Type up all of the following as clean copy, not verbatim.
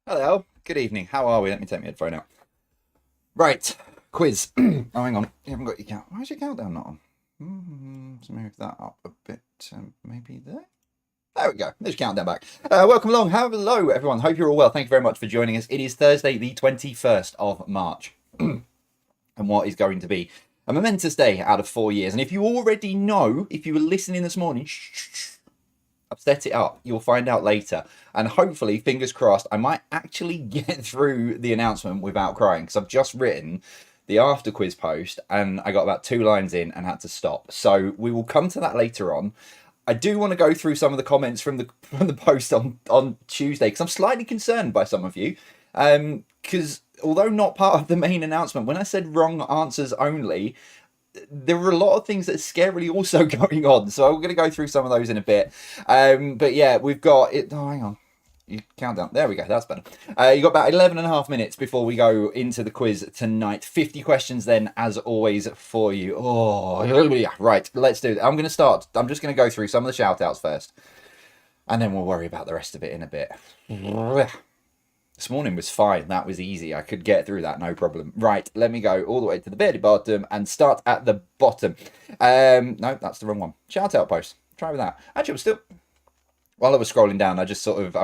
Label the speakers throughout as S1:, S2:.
S1: Hello, good evening. How are we? Let me take my headphone out. Right, quiz. Oh, hang on. You haven't got your count. Why is your countdown not on? Let's move that up a bit. Maybe there. There we go. There's your countdown back. Welcome along. Hello, everyone. Hope you're all well. Thank you very much for joining us. It is Thursday, the 21st of March. And what is going to be a momentous day out of 4 years. And if you already know, if you were listening this morning, I've set it up. You'll find out later. And hopefully, fingers crossed, I might actually get through the announcement without crying because I've just written the after quiz post and I got about 2 lines in and had to stop. So we will come to that later on. I do want to go through some of the comments from the post on Tuesday because I'm slightly concerned by some of you. Because although not part of the main announcement, when I said wrong answers only, there were a lot of things that are scarily also going on. So I'm going to go through some of those in a bit. But yeah, we've got it. Oh, hang on. You count down. There we go. That's better. You got about 11 and a half minutes before we go into the quiz tonight. 50 questions then, as always, for you. Oh, yeah. Right. Let's do it. I'm going to start. I'm just going to go through some of the shout outs first. And then we'll worry about the rest of it in a bit. This morning was fine. That was easy. I could get through that, no problem. Right, let me go all the way to the very bottom and start at the bottom. No, that's the wrong one. Shout out post. Try with that. Actually, it was still... While I was scrolling down, I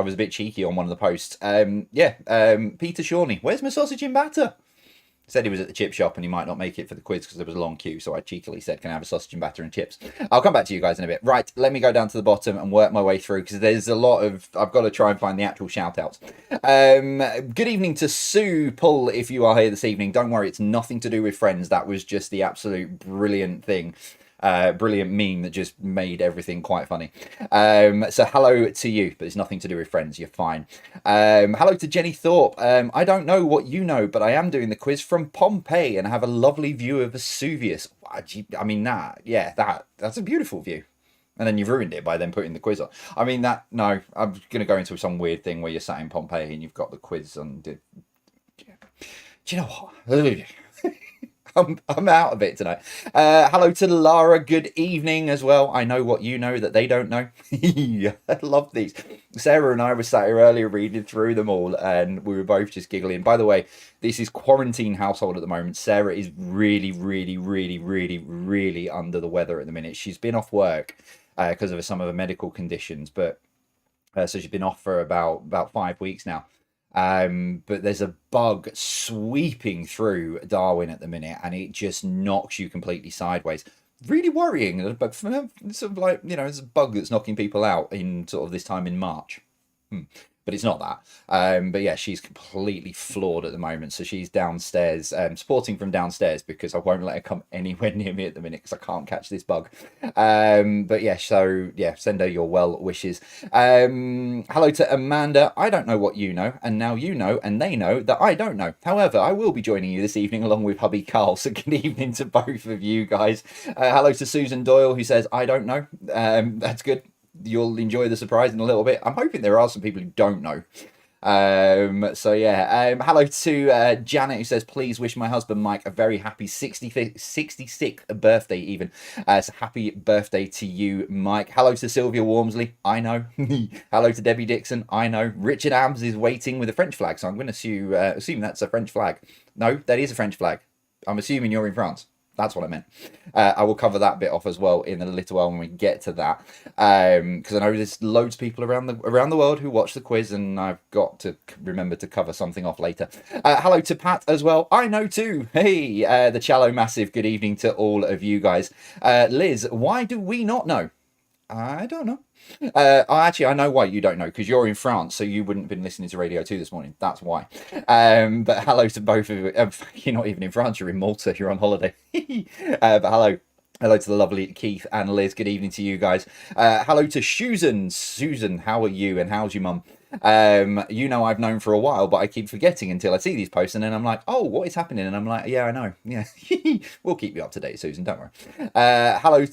S1: was a bit cheeky on one of the posts. Peter Shawnee. Where's my sausage and batter? Said he was at the chip shop and he might not make it for the quiz because there was a long queue. So I cheekily said, can I have a sausage and batter and chips? I'll come back to you guys in a bit. Right, let me go down to the bottom and work my way through because there's a lot of... I've got to try and find the actual shout outs. Good evening to Sue Pull if you are here this evening. Don't worry, it's nothing to do with Friends. That was just the absolute brilliant thing. Brilliant meme that just made everything quite funny. So hello to you, but it's nothing to do with Friends. You're fine. Hello to Jenny Thorpe. I don't know what you know, but I am doing the quiz from Pompeii and have a lovely view of Vesuvius. I mean, that's a beautiful view. And then you've ruined it by then putting the quiz on. I mean, no, I'm going to go into some weird thing where you're sat in Pompeii and you've got the quiz on. Do you know what? I'm out of it tonight. Hello to Lara. Good evening as well. I know what you know that they don't know. I love these. Sarah and I were sat here earlier reading through them all, and we were both just giggling. By the way, this is quarantine household at the moment. Sarah is really, really, really, really, really under the weather at the minute. She's been off work because of some of her medical conditions, but so she's been off for about 5 weeks now. But there's a bug sweeping through Darwin at the minute, and it just knocks you completely sideways. Really worrying, but sort of like, it's a bug that's knocking people out in sort of this time in March. But it's not that. But yeah, she's completely floored at the moment. So she's downstairs, supporting from downstairs because I won't let her come anywhere near me at the minute because I can't catch this bug. But yeah, so yeah, send her your well wishes. Hello to Amanda. I don't know what you know, and now you know, and they know that I don't know. However, I will be joining you this evening along with hubby Carl. So good evening to both of you guys. Hello to Susan Doyle who says, I don't know. That's good. You'll enjoy the surprise in a little bit. I'm hoping there are some people who don't know. So yeah. Hello to Janet who says, please wish my husband Mike a very happy 66th birthday even. So happy birthday to you, Mike. Hello to Sylvia Wormsley. I know. Hello to Debbie Dixon. I know. Richard Ambs is waiting with a French flag. So I'm going to assume that's a French flag. No, that is a French flag. I'm assuming you're in France. That's what I meant. I will cover that bit off as well in a little while when we get to that, because I know there's loads of people around the world who watch the quiz, and I've got to remember to cover something off later. Hello to Pat as well. I know too. Hey, the Challo Massive. Good evening to all of you guys. Liz, why do we not know? I don't know. Actually, I know why you don't know, because you're in France, so you wouldn't have been listening to Radio 2 this morning. That's why. But hello to both of you. You're not even in France, you're in Malta, you're on holiday. But hello. Hello to the lovely Keith and Liz. Good evening to you guys. Hello to Susan. Susan, how are you and how's your mum? I've known for a while, but I keep forgetting until I see these posts, and then I'm like, oh, what is happening? And I'm like, yeah, I know. Yeah, we'll keep you up to date, Susan. Don't worry. Hello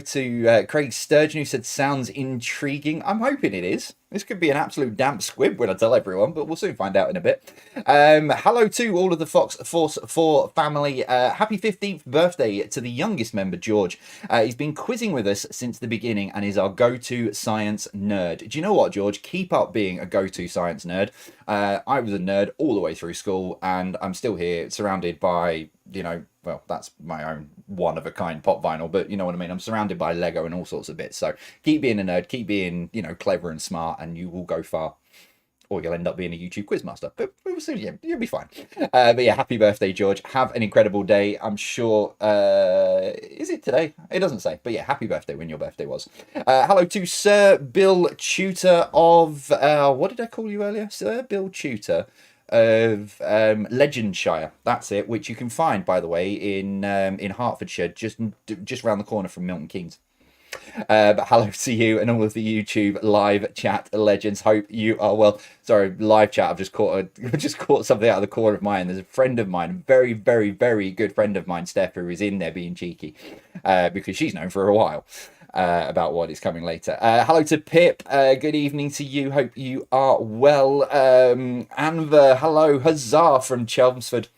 S1: to Craig Sturgeon, who said sounds intriguing. I'm hoping it is. This could be an absolute damp squib when I tell everyone, but we'll soon find out in a bit. Hello to all of the Fox Force 4 family. Happy 15th birthday to the youngest member, George. He's been quizzing with us since the beginning and is our go-to science nerd. Do you know what, George? Keep keep up being a go-to science nerd. I was a nerd all the way through school, and I'm still here, surrounded by, well, that's my own one-of-a-kind pop vinyl, but you know what I mean. I'm surrounded by Lego and all sorts of bits. So keep being a nerd, keep being, clever and smart, and you will go far. Or you'll end up being a YouTube quizmaster, but we'll see. Yeah, you'll be fine. But yeah, happy birthday, George. Have an incredible day. I'm sure. Is it today? It doesn't say. But yeah, happy birthday when your birthday was. Hello to Sir Bill Tutor of what did I call you earlier? Sir Bill Tutor of Legendshire. That's it. Which you can find, by the way, in Hertfordshire, just around the corner from Milton Keynes. But hello to you and all of the YouTube live chat legends. Hope you are well. Sorry, live chat. I've just caught something out of the corner of my eye. There's a friend of mine, very, very, very good friend of mine, Steph, who is in there being cheeky because she's known for a while about what is coming later. Hello to Pip. Good evening to you. Hope you are well. Anver, hello. Huzzah from Chelmsford.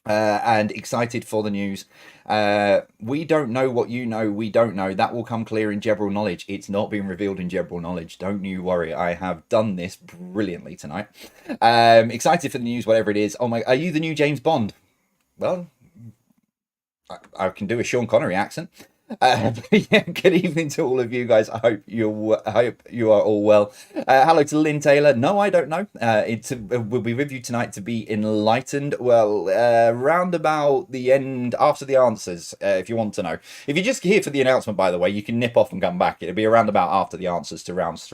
S1: And excited for the news. We don't know what you know. We don't know. That will come clear in General Knowledge. It's not being revealed in General Knowledge. Don't you worry. I have done this brilliantly tonight. Excited for the news, whatever it is. Oh my! Are you the new James Bond? Well, I can do a Sean Connery accent. Yeah, good evening to all of you guys. I hope you are all well. Hello to Lynn Taylor. No, I don't know. We'll be with you tonight to be enlightened. Well, round about the end, after the answers, if you want to know. If you're just here for the announcement, by the way, you can nip off and come back. It'll be around about after the answers to rounds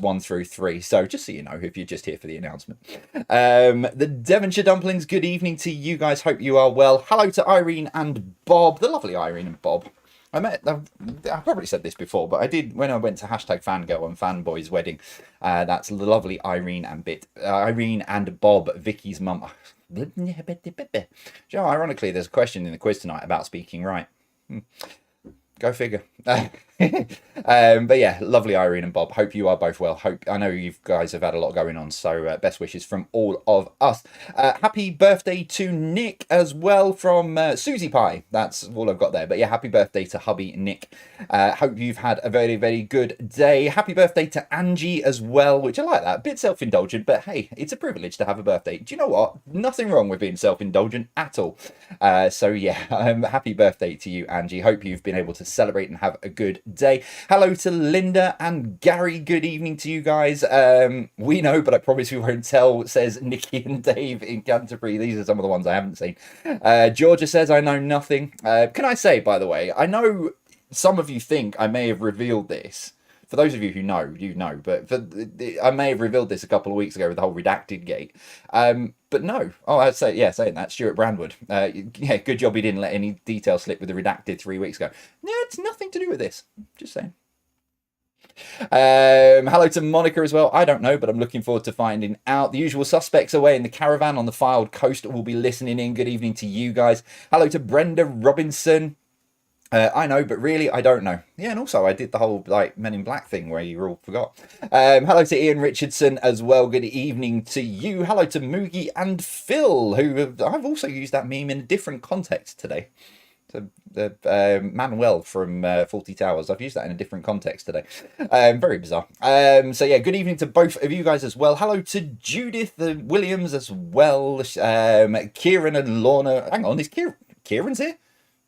S1: 1 through 3. So just so you know, if you're just here for the announcement. The Devonshire Dumplings, good evening to you guys. Hope you are well. Hello to Irene and Bob, the lovely Irene and Bob. I've probably said this before, but I did when I went to #Fangirl on Fanboy's wedding. That's the lovely Irene and Bob, Vicky's mum. Ironically, there's a question in the quiz tonight about speaking right. Go figure. But yeah, lovely Irene and Bob. Hope you are both well. I know you guys have had a lot going on, so best wishes from all of us. Happy birthday to Nick as well from Susie Pie. That's all I've got there. But yeah, happy birthday to hubby Nick. Hope you've had a very, very good day. Happy birthday to Angie as well, which I like that. A bit self-indulgent, but hey, it's a privilege to have a birthday. Do you know what? Nothing wrong with being self-indulgent at all. So yeah, happy birthday to you, Angie. Hope you've been able to celebrate and have a good day. Hello to Linda and Gary. Good evening to you guys. We know, but I promise we won't tell, says Nikki and Dave in Canterbury. These are some of the ones I haven't seen. Georgia says, I know nothing. Can I say, by the way, I know some of you think I may have revealed this. For those of you who know, you know, but I may have revealed this a couple of weeks ago with the whole redacted gate. But no. Oh, I'd say, yeah, saying that, Stuart Brandwood. Yeah, good job he didn't let any detail slip with the redacted 3 weeks ago. No, it's nothing to do with this. Just saying. Hello to Monica as well. I don't know, but I'm looking forward to finding out. The usual suspects away in the caravan on the Filed Coast will be listening in. Good evening to you guys. Hello to Brenda Robinson. I know, but really, I don't know. Yeah, and also I did the whole Men in Black thing where you all forgot. Hello to Ian Richardson as well. Good evening to you. Hello to Moogie and Phil, who I've also used that meme in a different context today. So Manuel from Fawlty Towers. I've used that in a different context today. Very bizarre. So yeah, good evening to both of you guys as well. Hello to Judith Williams as well. Kieran and Lorna. Hang on, is Kieran's here?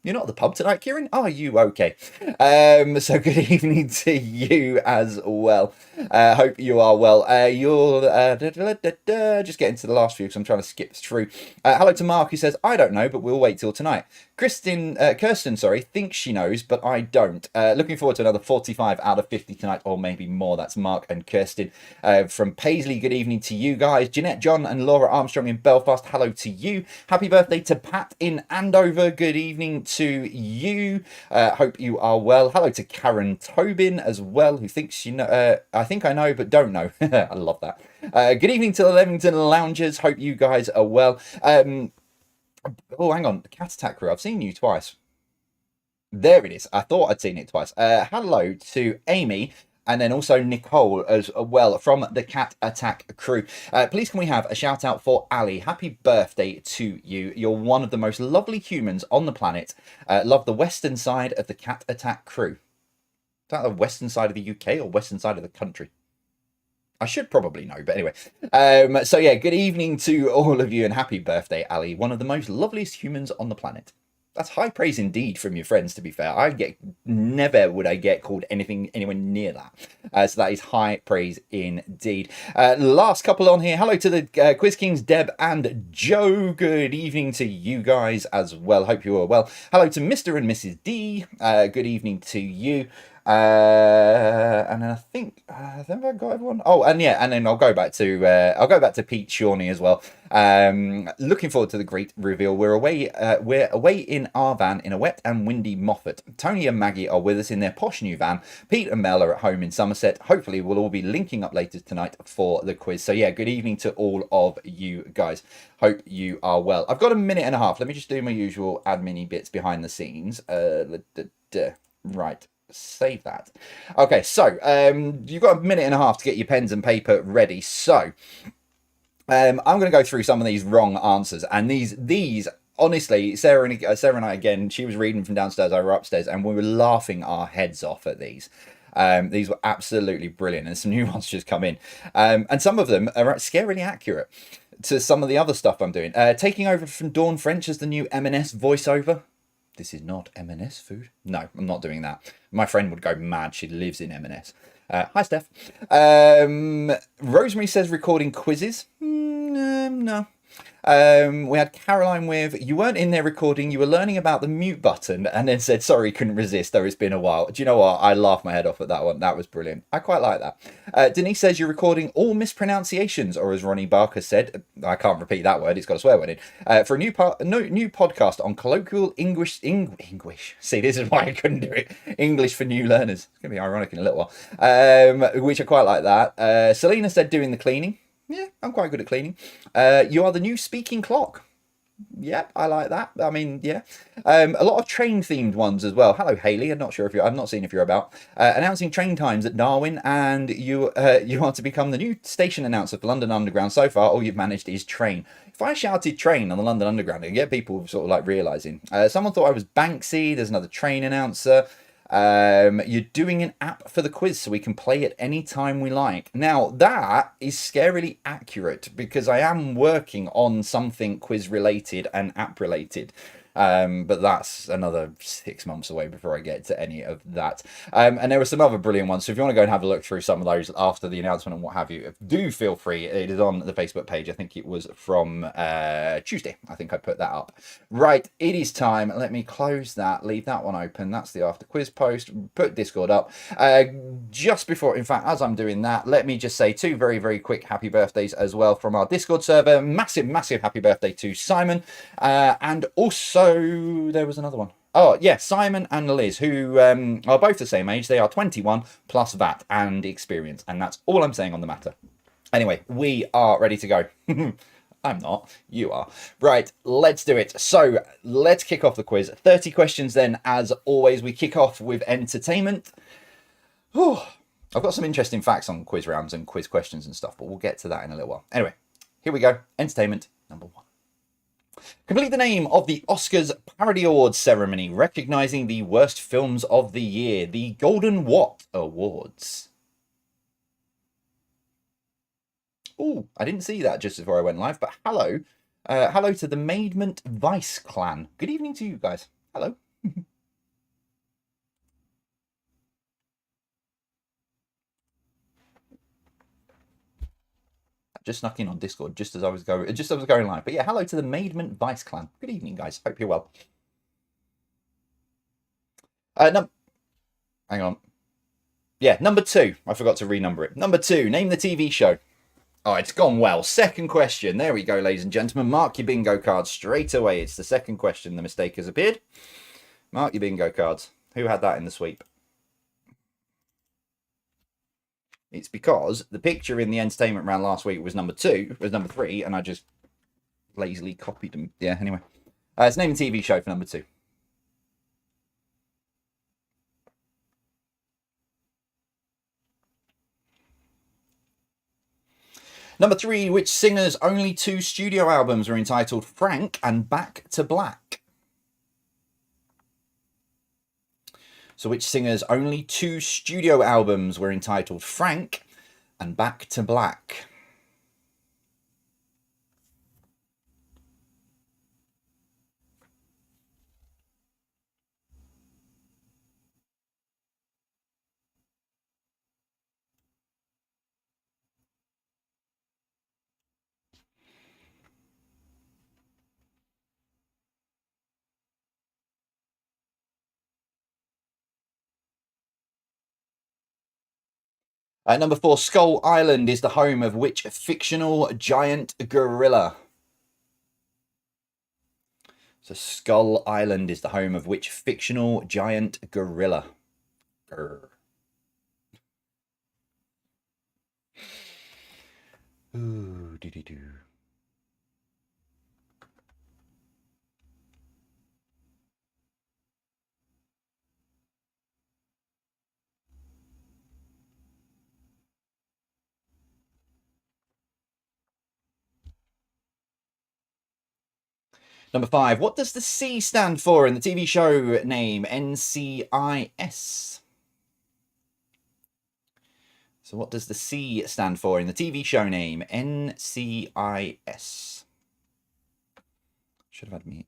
S1: You're not at the pub tonight, Kieran? Are you okay? So good evening to you as well. Hope you are well. You're just getting to the last few because I'm trying to skip through. Hello to Mark who says, I don't know, but we'll wait till tonight. Kirsten, thinks she knows, but I don't. Looking forward to another 45 out of 50 tonight, or maybe more. That's Mark and Kirsten from Paisley. Good evening to you guys. Jeanette, John, and Laura Armstrong in Belfast. Hello to you. Happy birthday to Pat in Andover. Good evening to you. Hope you are well. Hello to Karen Tobin as well, who thinks you know. I think I know, but don't know. I love that. Good evening to the Leamington Loungers. Hope you guys are well. Oh, hang on. Cat Attack Crew. I've seen you twice. There it is. I thought I'd seen it twice. Hello to Amy. And then also Nicole as well from the Cat Attack Crew. Please can we have a shout out for Ali? Happy birthday to you. You're one of the most lovely humans on the planet. Love the western side of the Cat Attack Crew. Is that the western side of the UK or western side of the country? I should probably know, but anyway. So yeah, good evening to all of you and happy birthday, Ali, one of the most loveliest humans on the planet. That's high praise indeed from your friends, to be fair. Never would I get called anything anywhere near that. So that is high praise indeed. Last couple on here. Hello to the Quiz Kings, Deb and Joe. Good evening to you guys as well. Hope you are well. Hello to Mr. and Mrs. D. Good evening to you. And then I think I got everyone. Oh, and yeah, and then I'll go back to Pete Shawnee as well. Looking forward to the great reveal. We're away in our van in a wet and windy Moffat. Tony and Maggie are with us in their posh new van. Pete and Mel are at home in Somerset. Hopefully we'll all be linking up later tonight for the quiz. So yeah, good evening to all of you guys. Hope you are well. I've got a minute and a half. Let me just do my usual admin bits behind the scenes. Right. Save that. Okay, so you've got a minute and a half to get your pens and paper ready. So I'm going to go through some of these wrong answers, and these honestly, Sarah and I again. She was reading from downstairs, I were upstairs, and we were laughing our heads off at these. These were absolutely brilliant, and some new ones just come in, and some of them are scarily accurate to some of the other stuff I'm doing. Taking over from Dawn French as the new M&S voiceover. This is not M&S food. No, I'm not doing that. My friend would go mad. She lives in M&S. Hi, Steph. Rosemary says recording quizzes. No. We had Caroline with, you weren't in there recording, you were learning about the mute button, and then said, sorry, couldn't resist, though it's been a while. Do you know what? I laughed my head off at that one. That was brilliant. I quite like that. Denise says you're recording all mispronunciations, or as Ronnie Barker said, I can't repeat that word, it's got a swear word in, for a new podcast on colloquial English. See, this is why I couldn't do it. English for new learners. It's going to be ironic in a little while. Which I quite like that. Selena said doing the cleaning. Yeah, I'm quite good at cleaning. You are the new speaking clock. Yep, I like that. I mean, yeah. A lot of train-themed ones as well. Hello, Hayley. I'm not seen if you're about. Announcing train times at Darwin, and you want to become the new station announcer for London Underground. So far, all you've managed is train. If I shouted train on the London Underground, I'd get people sort of like realising. Someone thought I was Banksy. There's another train announcer. You're doing an app for the quiz so we can play it any time we like. Now that is scarily accurate because I am working on something quiz related and app related. But that's another 6 months away before I get to any of that. And there were some other brilliant ones. So if you want to go and have a look through some of those after the announcement and what have you, do feel free. It is on the Facebook page. I think it was from Tuesday. I think I put that up. Right, it is time. Let me close that. Leave that one open. That's the after quiz post. Put Discord up. Just before, in fact, as I'm doing that, let me just say 2 very, very quick happy birthdays as well from our Discord server. Massive, massive happy birthday to Simon. And also, there was another one. Oh, yeah, Simon and Liz, who are both the same age. They are 21 plus VAT and experience. And that's all I'm saying on the matter. Anyway, we are ready to go. I'm not. You are. Right, let's do it. So let's kick off the quiz. 30 questions then, as always. We kick off with entertainment. Whew. I've got some interesting facts on quiz rounds and quiz questions and stuff, but we'll get to that in a little while. Anyway, here we go. Entertainment number 1. Complete the name of the Oscars Parody Awards ceremony, recognizing the worst films of the year, the Golden What Awards. Oh, I didn't see that just before I went live, but hello. Hello to the Maidment Vice clan. Good evening to you guys. Hello. Just snuck in on Discord just as I was going live. But yeah, hello to the Maidment Vice clan. Good evening, guys. Hope you're well. Hang on. Yeah, number 2. I forgot to renumber it. Number 2. Name the TV show. Oh, it's gone well. Second question. There we go, ladies and gentlemen. Mark your bingo cards straight away. It's the second question. The mistake has appeared. Mark your bingo cards. Who had that in the sweep? It's because the picture in the entertainment round last week was number 3, and I just lazily copied them. Yeah, anyway. It's name a TV show for number 2. Number 3, which singer's only 2 studio albums were entitled Frank and Back to Black? So which singer's only 2 studio albums were entitled Frank and Back to Black. Number 4, Skull Island is the home of which fictional giant gorilla? So Skull Island is the home of which fictional giant gorilla? Grr. Ooh, doo-doo-doo. Number 5, what does the C stand for in the TV show name NCIS? So what does the C stand for in the TV show name NCIS? Should have had me.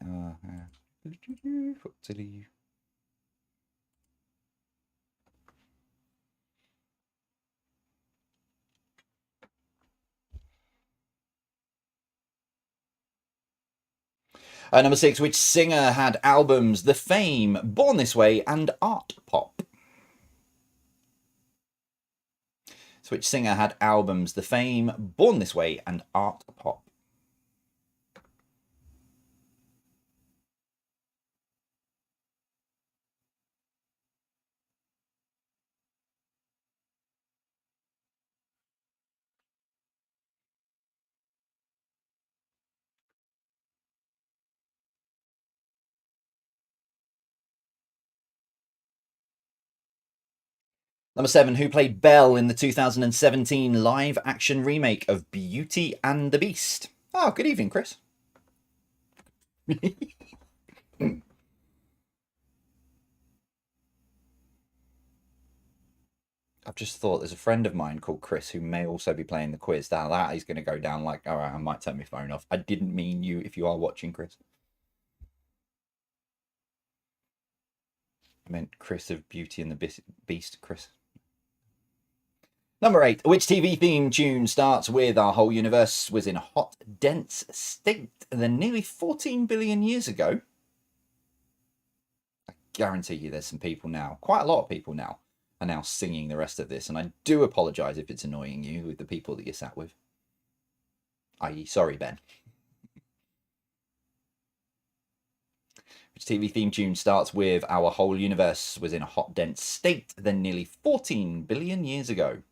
S1: Number 6, which singer had albums The Fame, Born This Way, and Art Pop? So which singer had albums The Fame, Born This Way, and Art Pop? Number 7, who played Belle in the 2017 live-action remake of Beauty and the Beast? Oh, good evening, Chris. I've just thought there's a friend of mine called Chris who may also be playing the quiz. Now that is going to go down like, all right, I might turn my phone off. I didn't mean you if you are watching, Chris. I meant Chris of Beauty and the Beast, Chris. Number 8, which TV theme tune starts with "Our whole universe was in a hot, dense state than nearly 14 billion years ago"? I guarantee you there's some people now, quite a lot of people now, are now singing the rest of this, and I do apologise if it's annoying you with the people that you sat with. I.e., sorry, Ben. Which TV theme tune starts with "Our whole universe was in a hot, dense state than nearly 14 billion years ago"?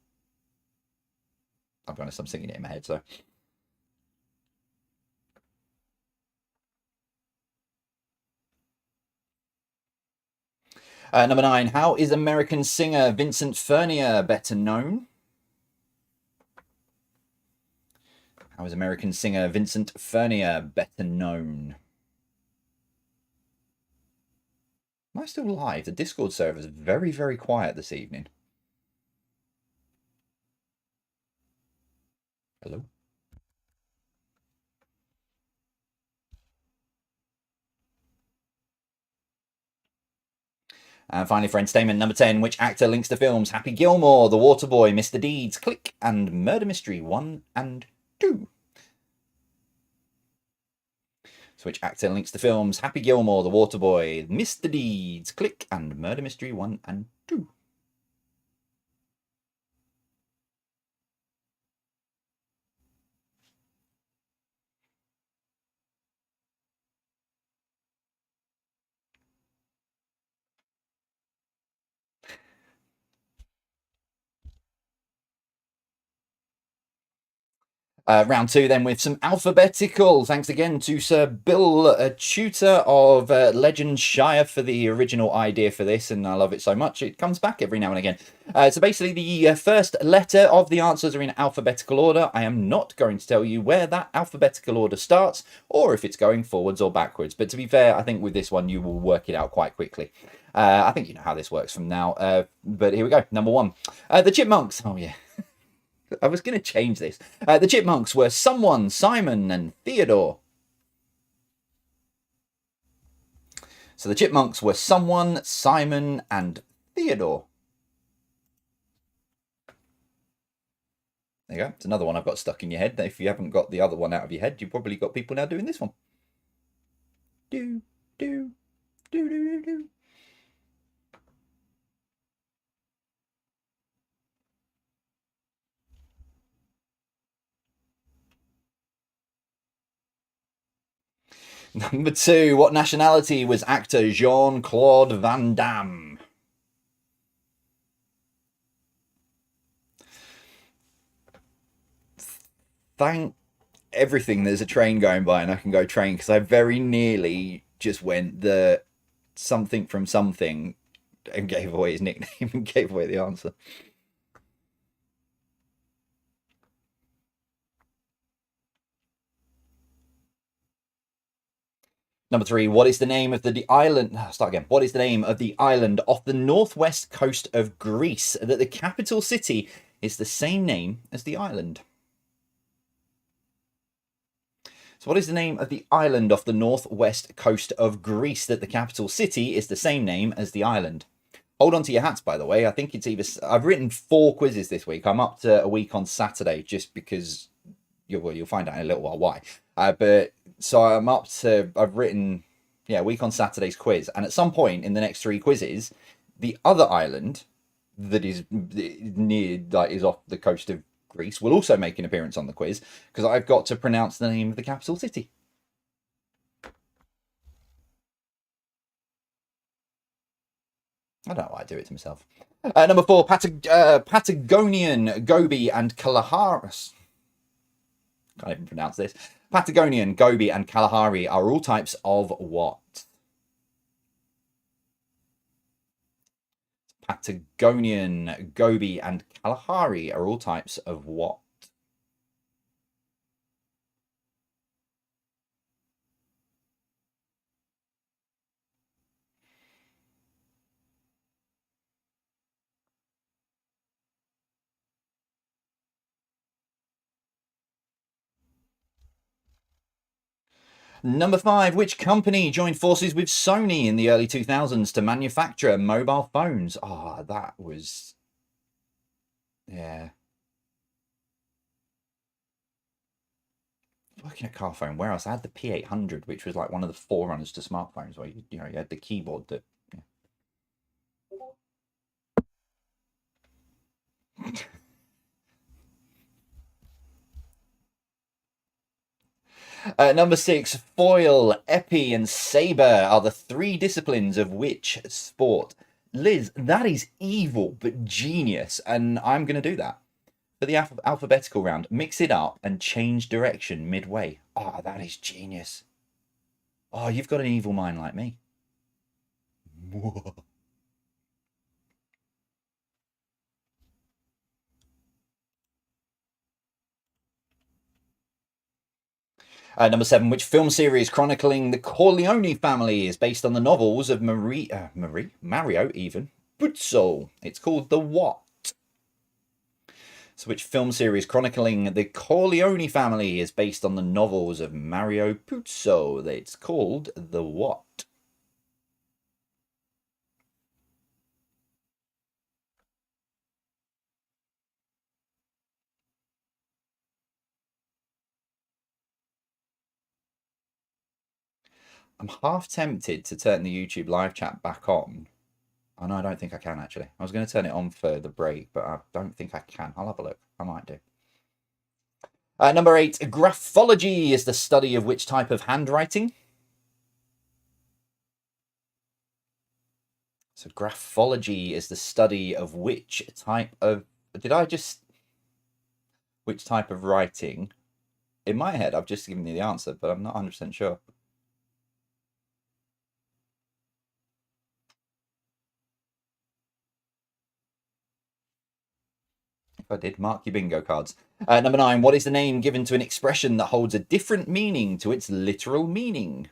S1: I'll be honest, I'm singing it in my head, so. Number 9, how is American singer Vincent Furnier better known? How is American singer Vincent Furnier better known? Am I still live? The Discord server is very, very quiet this evening. Hello? And finally, for entertainment, number 10, which actor links to films Happy Gilmore, The Waterboy, Mr. Deeds, Click, and Murder Mystery 1 and 2? So which actor links to films Happy Gilmore, The Waterboy, Mr. Deeds, Click, and Murder Mystery 1 and 2? Round 2 then with some alphabetical. Thanks again to Sir Bill Tutor of Legends for the original idea for this, and I love it so much it comes back every now and again. So basically the first letter of the answers are in alphabetical order. I am not going to tell you where that alphabetical order starts or if it's going forwards or backwards, but to be fair, I think with this one you will work it out quite quickly. I think you know how this works from now, but here we go. Number 1, the Chipmunks. Oh yeah. I was going to change this. The chipmunks were someone, Simon, and Theodore. So the chipmunks were someone, Simon, and Theodore. There you go. It's another one I've got stuck in your head. If you haven't got the other one out of your head, you've probably got people now doing this one. Do, do, do, do, do. Number 2, what nationality was actor Jean-Claude Van Damme? Thank everything there's a train going by and I can go train, because I very nearly just went the something from something and gave away his nickname and gave away the answer. Number 3, what is the name of the island? Start again. What is the name of the island off the northwest coast of Greece that the capital city is the same name as the island? So what is the name of the island off the northwest coast of Greece that the capital city is the same name as the island? Hold on to your hats, by the way. I think it's either... I've written 4 quizzes this week. I'm up to a week on Saturday just because... You'll find out in a little while why. But so I'm up to... I've written, a week on Saturday's quiz. And at some point in the next 3 quizzes, the other island that is near... is off the coast of Greece will also make an appearance on the quiz, because I've got to pronounce the name of the capital city. I don't know why I do it to myself. Number 4, Patagonian, Gobi, and Kalahari. Can't even pronounce this. Patagonian, Gobi, and Kalahari are all types of what? Patagonian, Gobi, and Kalahari are all types of what? Number 5, which company joined forces with Sony in the early 2000s to manufacture mobile phones? Oh, that was... Yeah. Working at Carphone, where else? I had the P800, which was like one of the forerunners to smartphones, where you had the keyboard that... Number 6, foil, épée, and saber are the 3 disciplines of which sport? Liz, that is evil but genius, and I'm going to do that. For the alphabetical round, mix it up and change direction midway. Oh, that is genius. Oh, you've got an evil mind like me. Number 7, which film series chronicling the Corleone family is based on the novels of Mario Puzo? It's called The What? So which film series chronicling the Corleone family is based on the novels of Mario Puzo? It's called The What? I'm half tempted to turn the YouTube live chat back on. Oh, no, I don't think I can, actually. I was going to turn it on for the break, but I don't think I can. I'll have a look. I might do. Number 8, graphology is the study of which type of handwriting? So graphology is the study of which type of... Which type of writing? In my head, I've just given you the answer, but I'm not 100% sure. If I did, mark your bingo cards. Number 9, what is the name given to an expression that holds a different meaning to its literal meaning?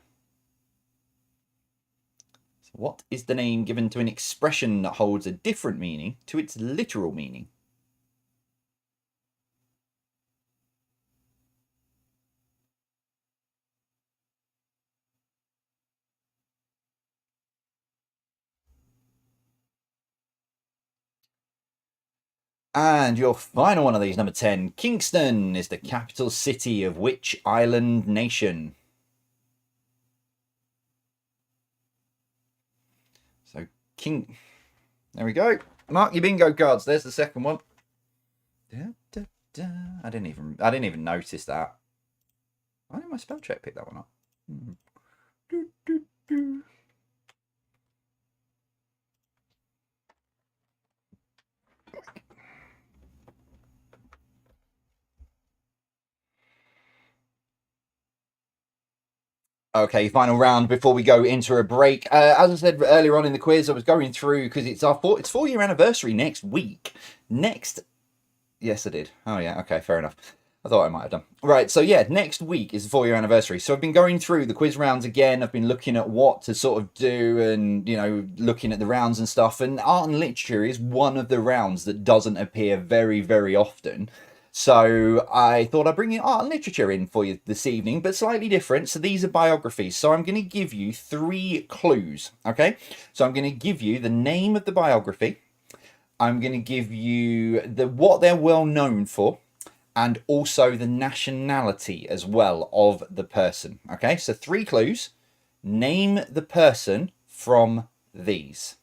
S1: So what is the name given to an expression that holds a different meaning to its literal meaning? And your final one of these, number 10. Kingston is the capital city of which island nation? So, There we go. Mark your bingo cards. There's the second one. I didn't even notice that. Why didn't my spell check pick that one up? Okay, final round before we go into a break. As I said earlier on in the quiz, I was going through because it's 4-year anniversary next week. Yes, I did. Oh yeah, okay, fair enough. I thought I might have done. Right, so yeah, next week is the 4-year anniversary. So I've been going through the quiz rounds again. I've been looking at what to sort of do and, looking at the rounds and stuff. And art and literature is one of the rounds that doesn't appear very, very often. So I thought I'd bring in art and literature in for you this evening, but slightly different. So these are biographies. So I'm going to give you 3 clues, okay? So I'm going to give you the name of the biography. I'm going to give you what they're well known for, and also the nationality as well of the person. Okay, so 3 clues. Name the person from these.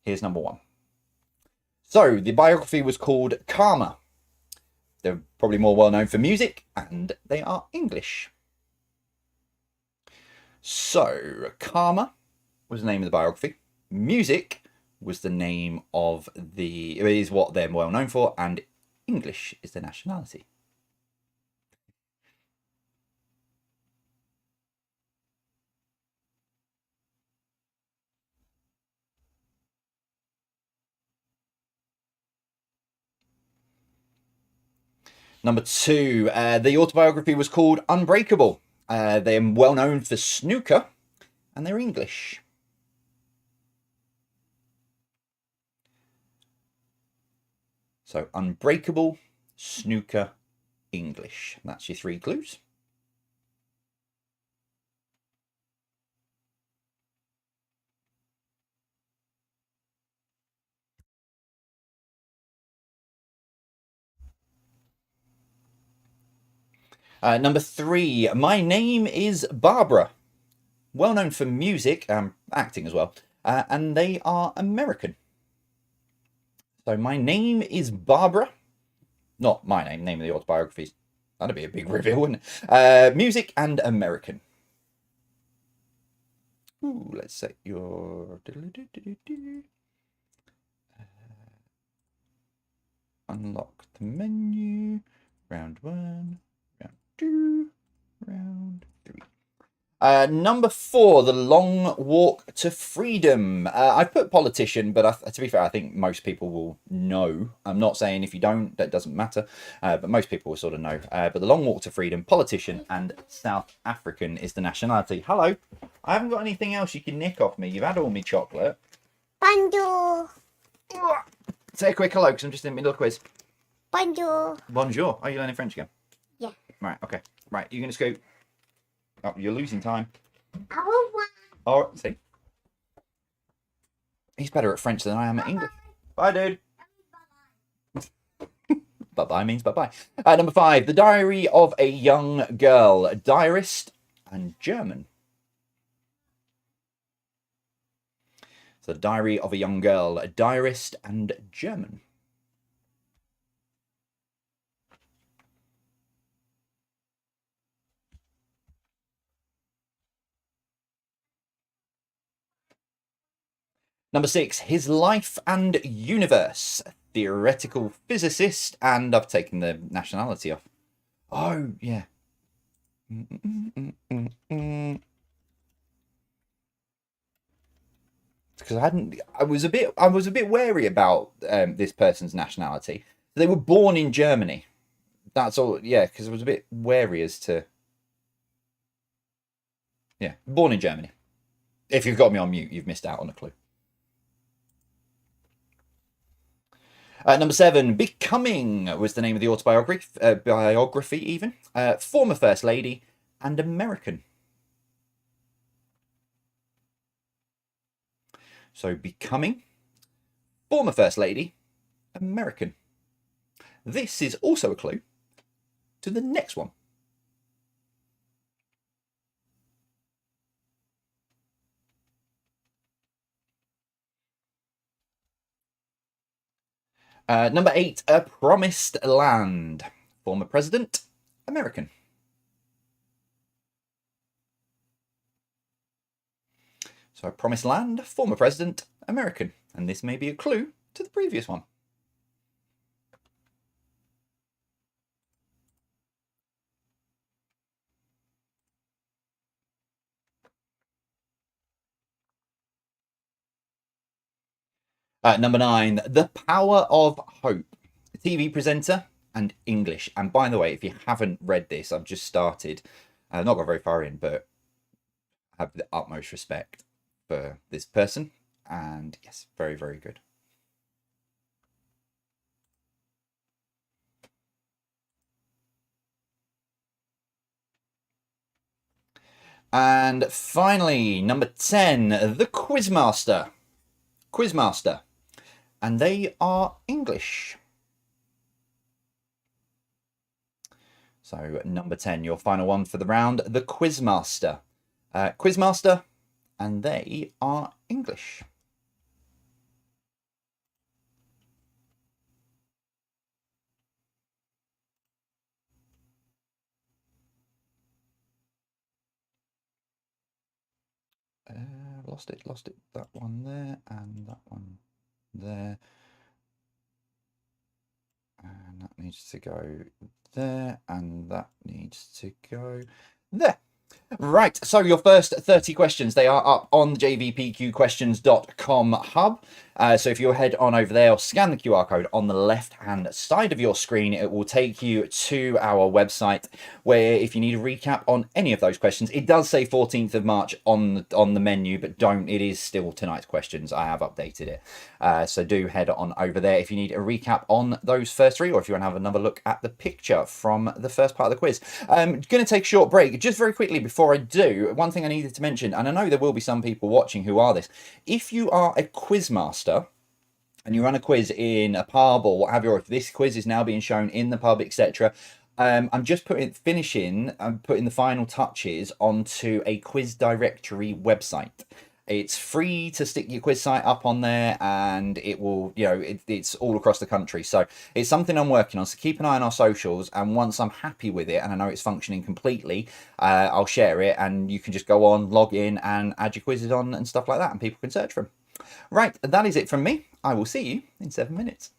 S1: Here's number 1. So the biography was called Karma. They're probably more well known for music, and they are English. So Karma was the name of the biography. Music was the name of is what they're well known for, and English is the nationality. Number 2, the autobiography was called Unbreakable. They're well known for snooker, and they're English. So Unbreakable, snooker, English. That's your 3 clues. Number 3, my name is Barbara. Well known for music, acting as well, and they are American. So my name is Barbara. Not my name of the autobiographies. That'd be a big reveal, wouldn't it? Music and American. Ooh, let's set your... unlock the menu. Round 1, round 2, round 3. Number 4, The Long Walk to Freedom. I've put politician, but to be fair, I think most people will know. I'm not saying if you don't, that doesn't matter, but most people will sort of know. But The Long Walk to Freedom, politician, and South African is the nationality. Hello. I haven't got anything else you can nick off me. You've had all my chocolate.
S2: Bonjour.
S1: Say a quick hello, because I'm just in the middle of the quiz.
S2: Bonjour.
S1: Bonjour. Are you learning French again?
S2: Yeah.
S1: Right, okay. Right, you're going to scoot. Oh, you're losing time.
S2: Oh,
S1: see? He's better at French than I am at English. Bye, dude. Bye-bye means bye-bye. Number 5, The Diary of a Young Girl. Diarist and German. So, The Diary of a Young Girl. A diarist and German. Number 6, His Life and Universe. Theoretical physicist, and I've taken the nationality off. Oh, yeah. Because I was a bit wary about this person's nationality. They were born in Germany. That's all. Yeah, because I was a bit wary as to. Yeah, born in Germany. If you've got me on mute, you've missed out on a clue. Number 7, Becoming was the name of the biography even. Former First Lady and American. So Becoming, former First Lady, American. This is also a clue to the next one. Number 8, A Promised Land. Former president, American. So, A Promised Land, former president, American. And this may be a clue to the previous one. Number 9, The Power of Hope. TV presenter and English. And by the way, if you haven't read this, I've just started. I've not got very far in, but I have the utmost respect for this person. And yes, very, very good. And finally, number 10, The Quizmaster. Quizmaster. And they are English. So number 10, your final one for the round, The Quizmaster. Quizmaster, and they are English. Lost it. That one there, and that one there. And that needs to go there, and that needs to go there. Right, so your first 30 questions, they are up on the jvpqquestions.com hub. So if you'll head on over there or scan the QR code on the left-hand side of your screen, it will take you to our website where if you need a recap on any of those questions, it does say 14th of March on the menu, but don't, it is still tonight's questions. I have updated it. So do head on over there if you need a recap on those first 3, or if you want to have another look at the picture from the first part of the quiz. I'm going to take a short break. Just very quickly before I do, one thing I needed to mention, and I know there will be some people watching who are this. If you are a quizmaster and you run a quiz in a pub or what have you, or if this quiz is now being shown in the pub, etc., I'm just putting the final touches onto a quiz directory website. It's free to stick your quiz site up on there, and it will, it's all across the country. So it's something I'm working on. So keep an eye on our socials, and once I'm happy with it and I know it's functioning completely, I'll share it, and you can just go on, log in, and add your quizzes on and stuff like that, and people can search for them. Right, that is it from me. I will see you in 7 minutes.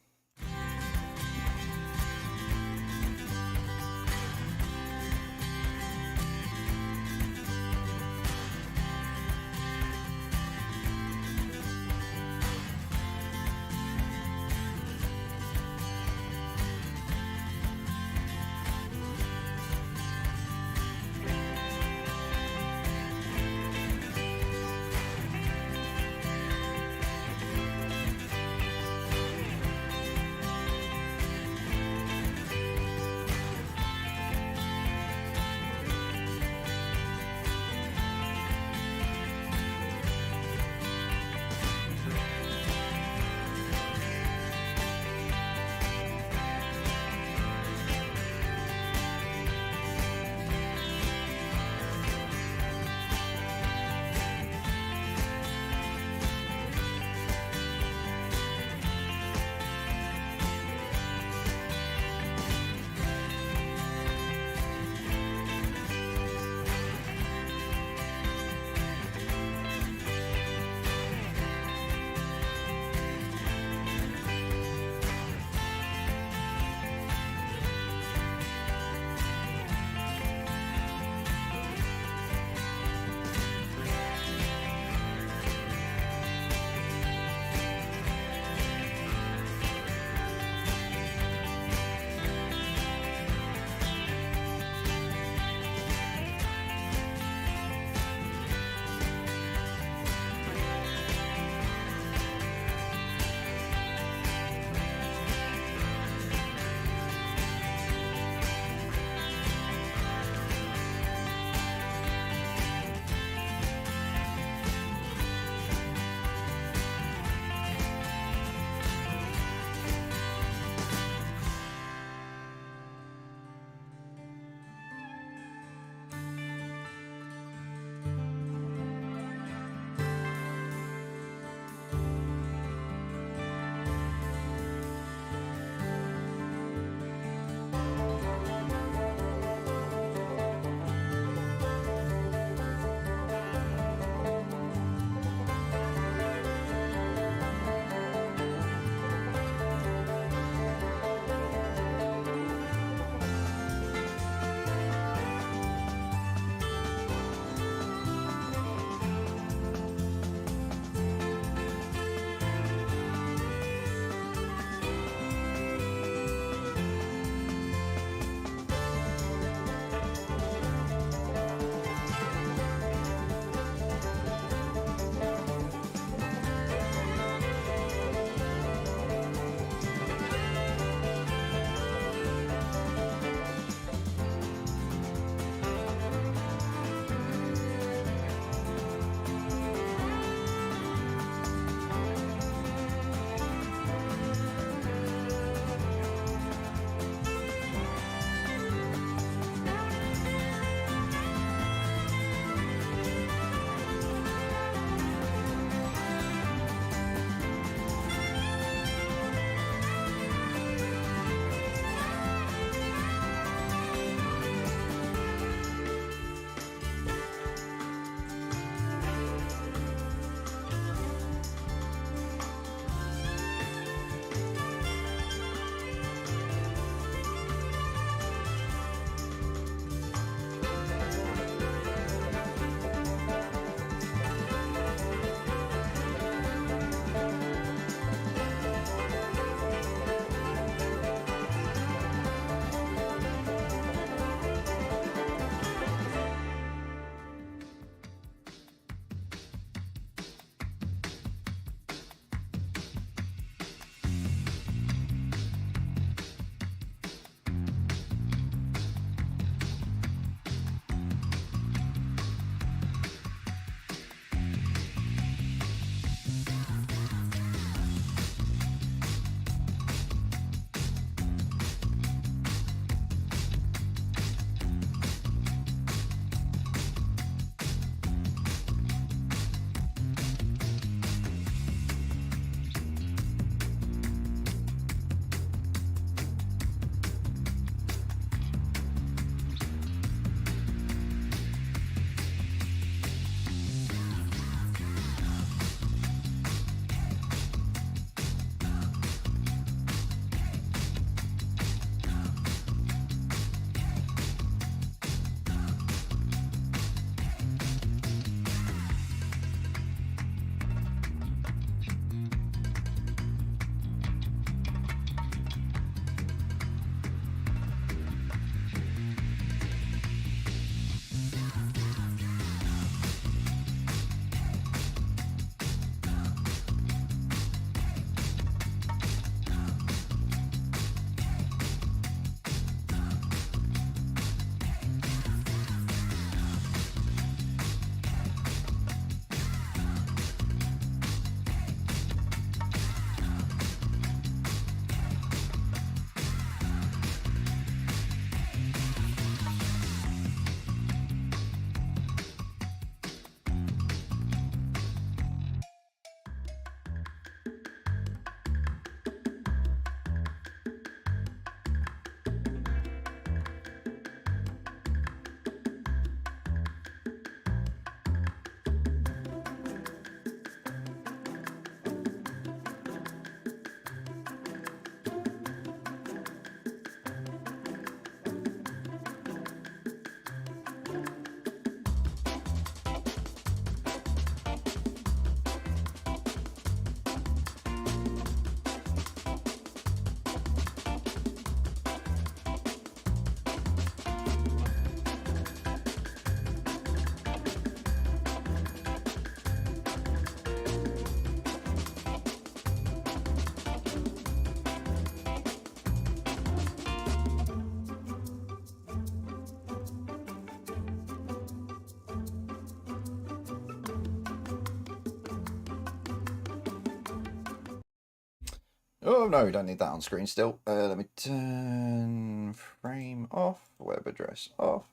S1: Oh no, we don't need that on screen still. Let me turn frame off, web address off.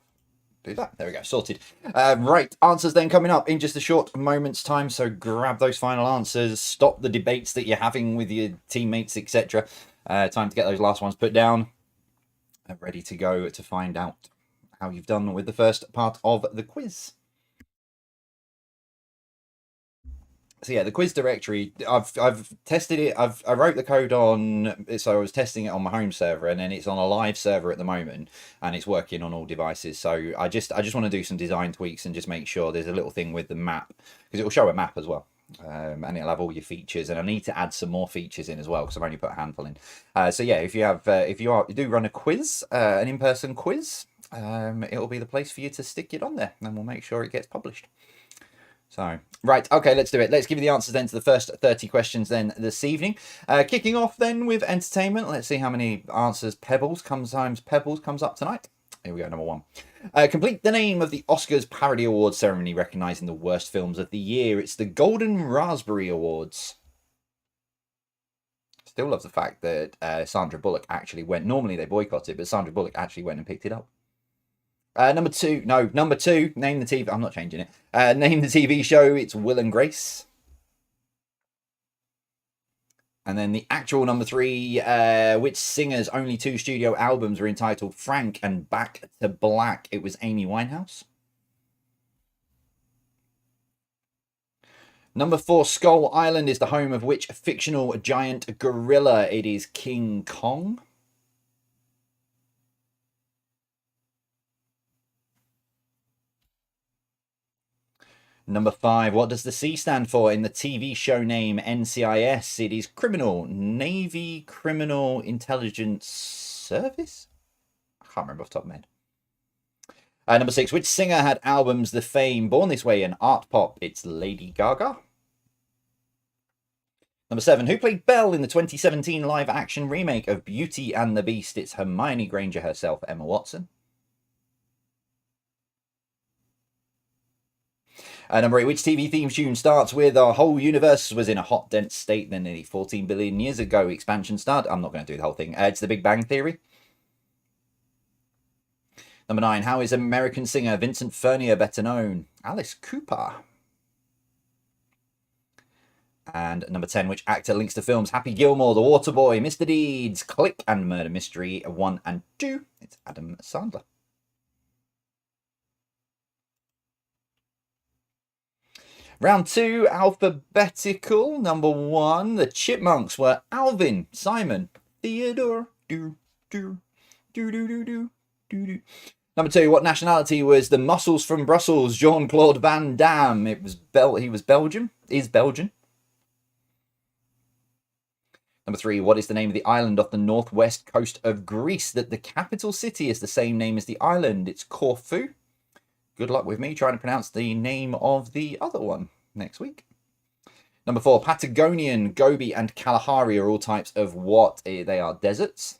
S1: Do that. There we go. Sorted. Right. Answers then coming up in just a short moment's time. So grab those final answers. Stop the debates that you're having with your teammates, etc. Time to get those last ones put down. Ready to go to find out how you've done with the first part of the quiz. So yeah, the quiz directory, I've tested it. I wrote the code on, so I was testing it on my home server, and then it's on a live server at the moment, and it's working on all devices. So I just want to do some design tweaks and just make sure there's a little thing with the map, because it will show a map as well, and it'll have all your features. And I need to add some more features in as well, because I've only put a handful in. So yeah, if you do run a quiz, an in-person quiz, it'll be the place for you to stick it on there, and we'll make sure it gets published. So, right, okay, let's do it. Let's give you the answers then to the first 30 questions then this evening. Kicking off then with entertainment. Let's see how many answers Pebbles comes up tonight. Here we go, number one. Complete the name of the Oscars Parody Awards ceremony recognizing the worst films of the year. It's the Golden Raspberry Awards. Still love the fact that Sandra Bullock actually went. Normally they boycott it, but Sandra Bullock actually went and picked it up. Number two, name the TV. I'm not changing it. Name the TV show. It's Will and Grace. And then the actual number three, which singer's only 2 studio albums were entitled Frank and Back to Black? It was Amy Winehouse. Number 4, Skull Island is the home of which fictional giant gorilla? It is King Kong. Number 5, what does the C stand for in the TV show name NCIS? It is Criminal Navy Criminal Intelligence Service? I can't remember off the top of my head. Number 6, which singer had albums The Fame, Born This Way, and Art Pop? It's Lady Gaga. Number 7, who played Belle in the 2017 live-action remake of Beauty and the Beast? It's Hermione Granger herself, Emma Watson. Number 8, which TV theme tune starts with "Our whole universe was in a hot, dense state then nearly 14 billion years ago"? Expansion start. I'm not going to do the whole thing. It's The Big Bang Theory. Number 9, how is American singer Vincent Furnier better known? Alice Cooper. And number 10, which actor links to films Happy Gilmore, The Waterboy, Mr. Deeds, Click, and Murder Mystery 1 and 2? It's Adam Sandler. Round 2, alphabetical. Number 1, the Chipmunks were Alvin, Simon, Theodore. Number 2, what nationality was the Muscles from Brussels, Jean-Claude Van Damme? He was Belgian. Is Belgian. Number 3, what is the name of the island off the northwest coast of Greece that the capital city is the same name as the island? It's Corfu. Good luck with me trying to pronounce the name of the other one next week. Number 4, Patagonian, Gobi, and Kalahari are all types of what? They are deserts.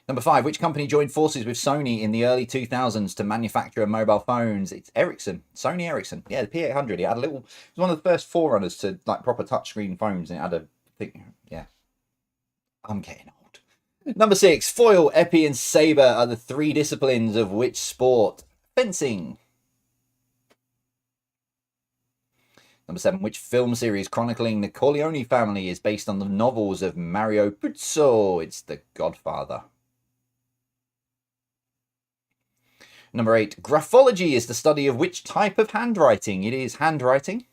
S1: Number 5, which company joined forces with Sony in the early 2000s to manufacture mobile phones? It's Ericsson, Sony Ericsson. Yeah, the P800. It had a little. It was one of the first forerunners to like proper touchscreen phones, and it had a thing. Yeah, I'm getting old. Number 6, foil, épée, and saber are the 3 disciplines of which sport? Fencing. Number 7, which film series chronicling the Corleone family is based on the novels of Mario Puzo? It's The Godfather. Number 8, graphology is the study of which type of handwriting? It is handwriting.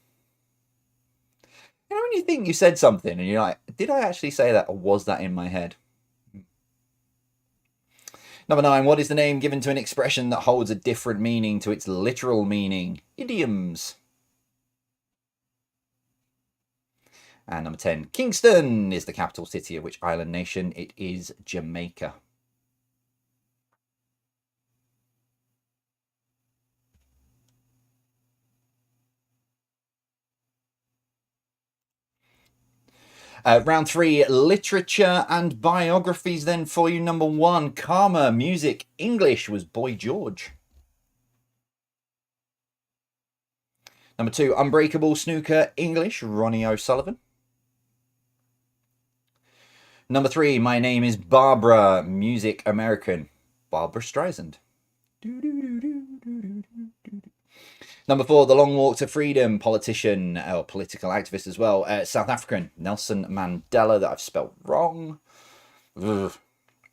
S1: You know when you think you said something and you're like, did I actually say that, or was that in my head? Number 9, what is the name given to an expression that holds a different meaning to its literal meaning? Idioms. And number 10, Kingston is the capital city of which island nation? It is Jamaica. Round 3, literature and biographies then for you. Number 1, Karma, music, English was Boy George. Number 2, Unbreakable, snooker, English, Ronnie O'Sullivan. Number 3, my name is Barbara, music American. Barbara Streisand. Number 4, the long walk to freedom, politician, or political activist as well, South African, Nelson Mandela, that I've spelled wrong. Number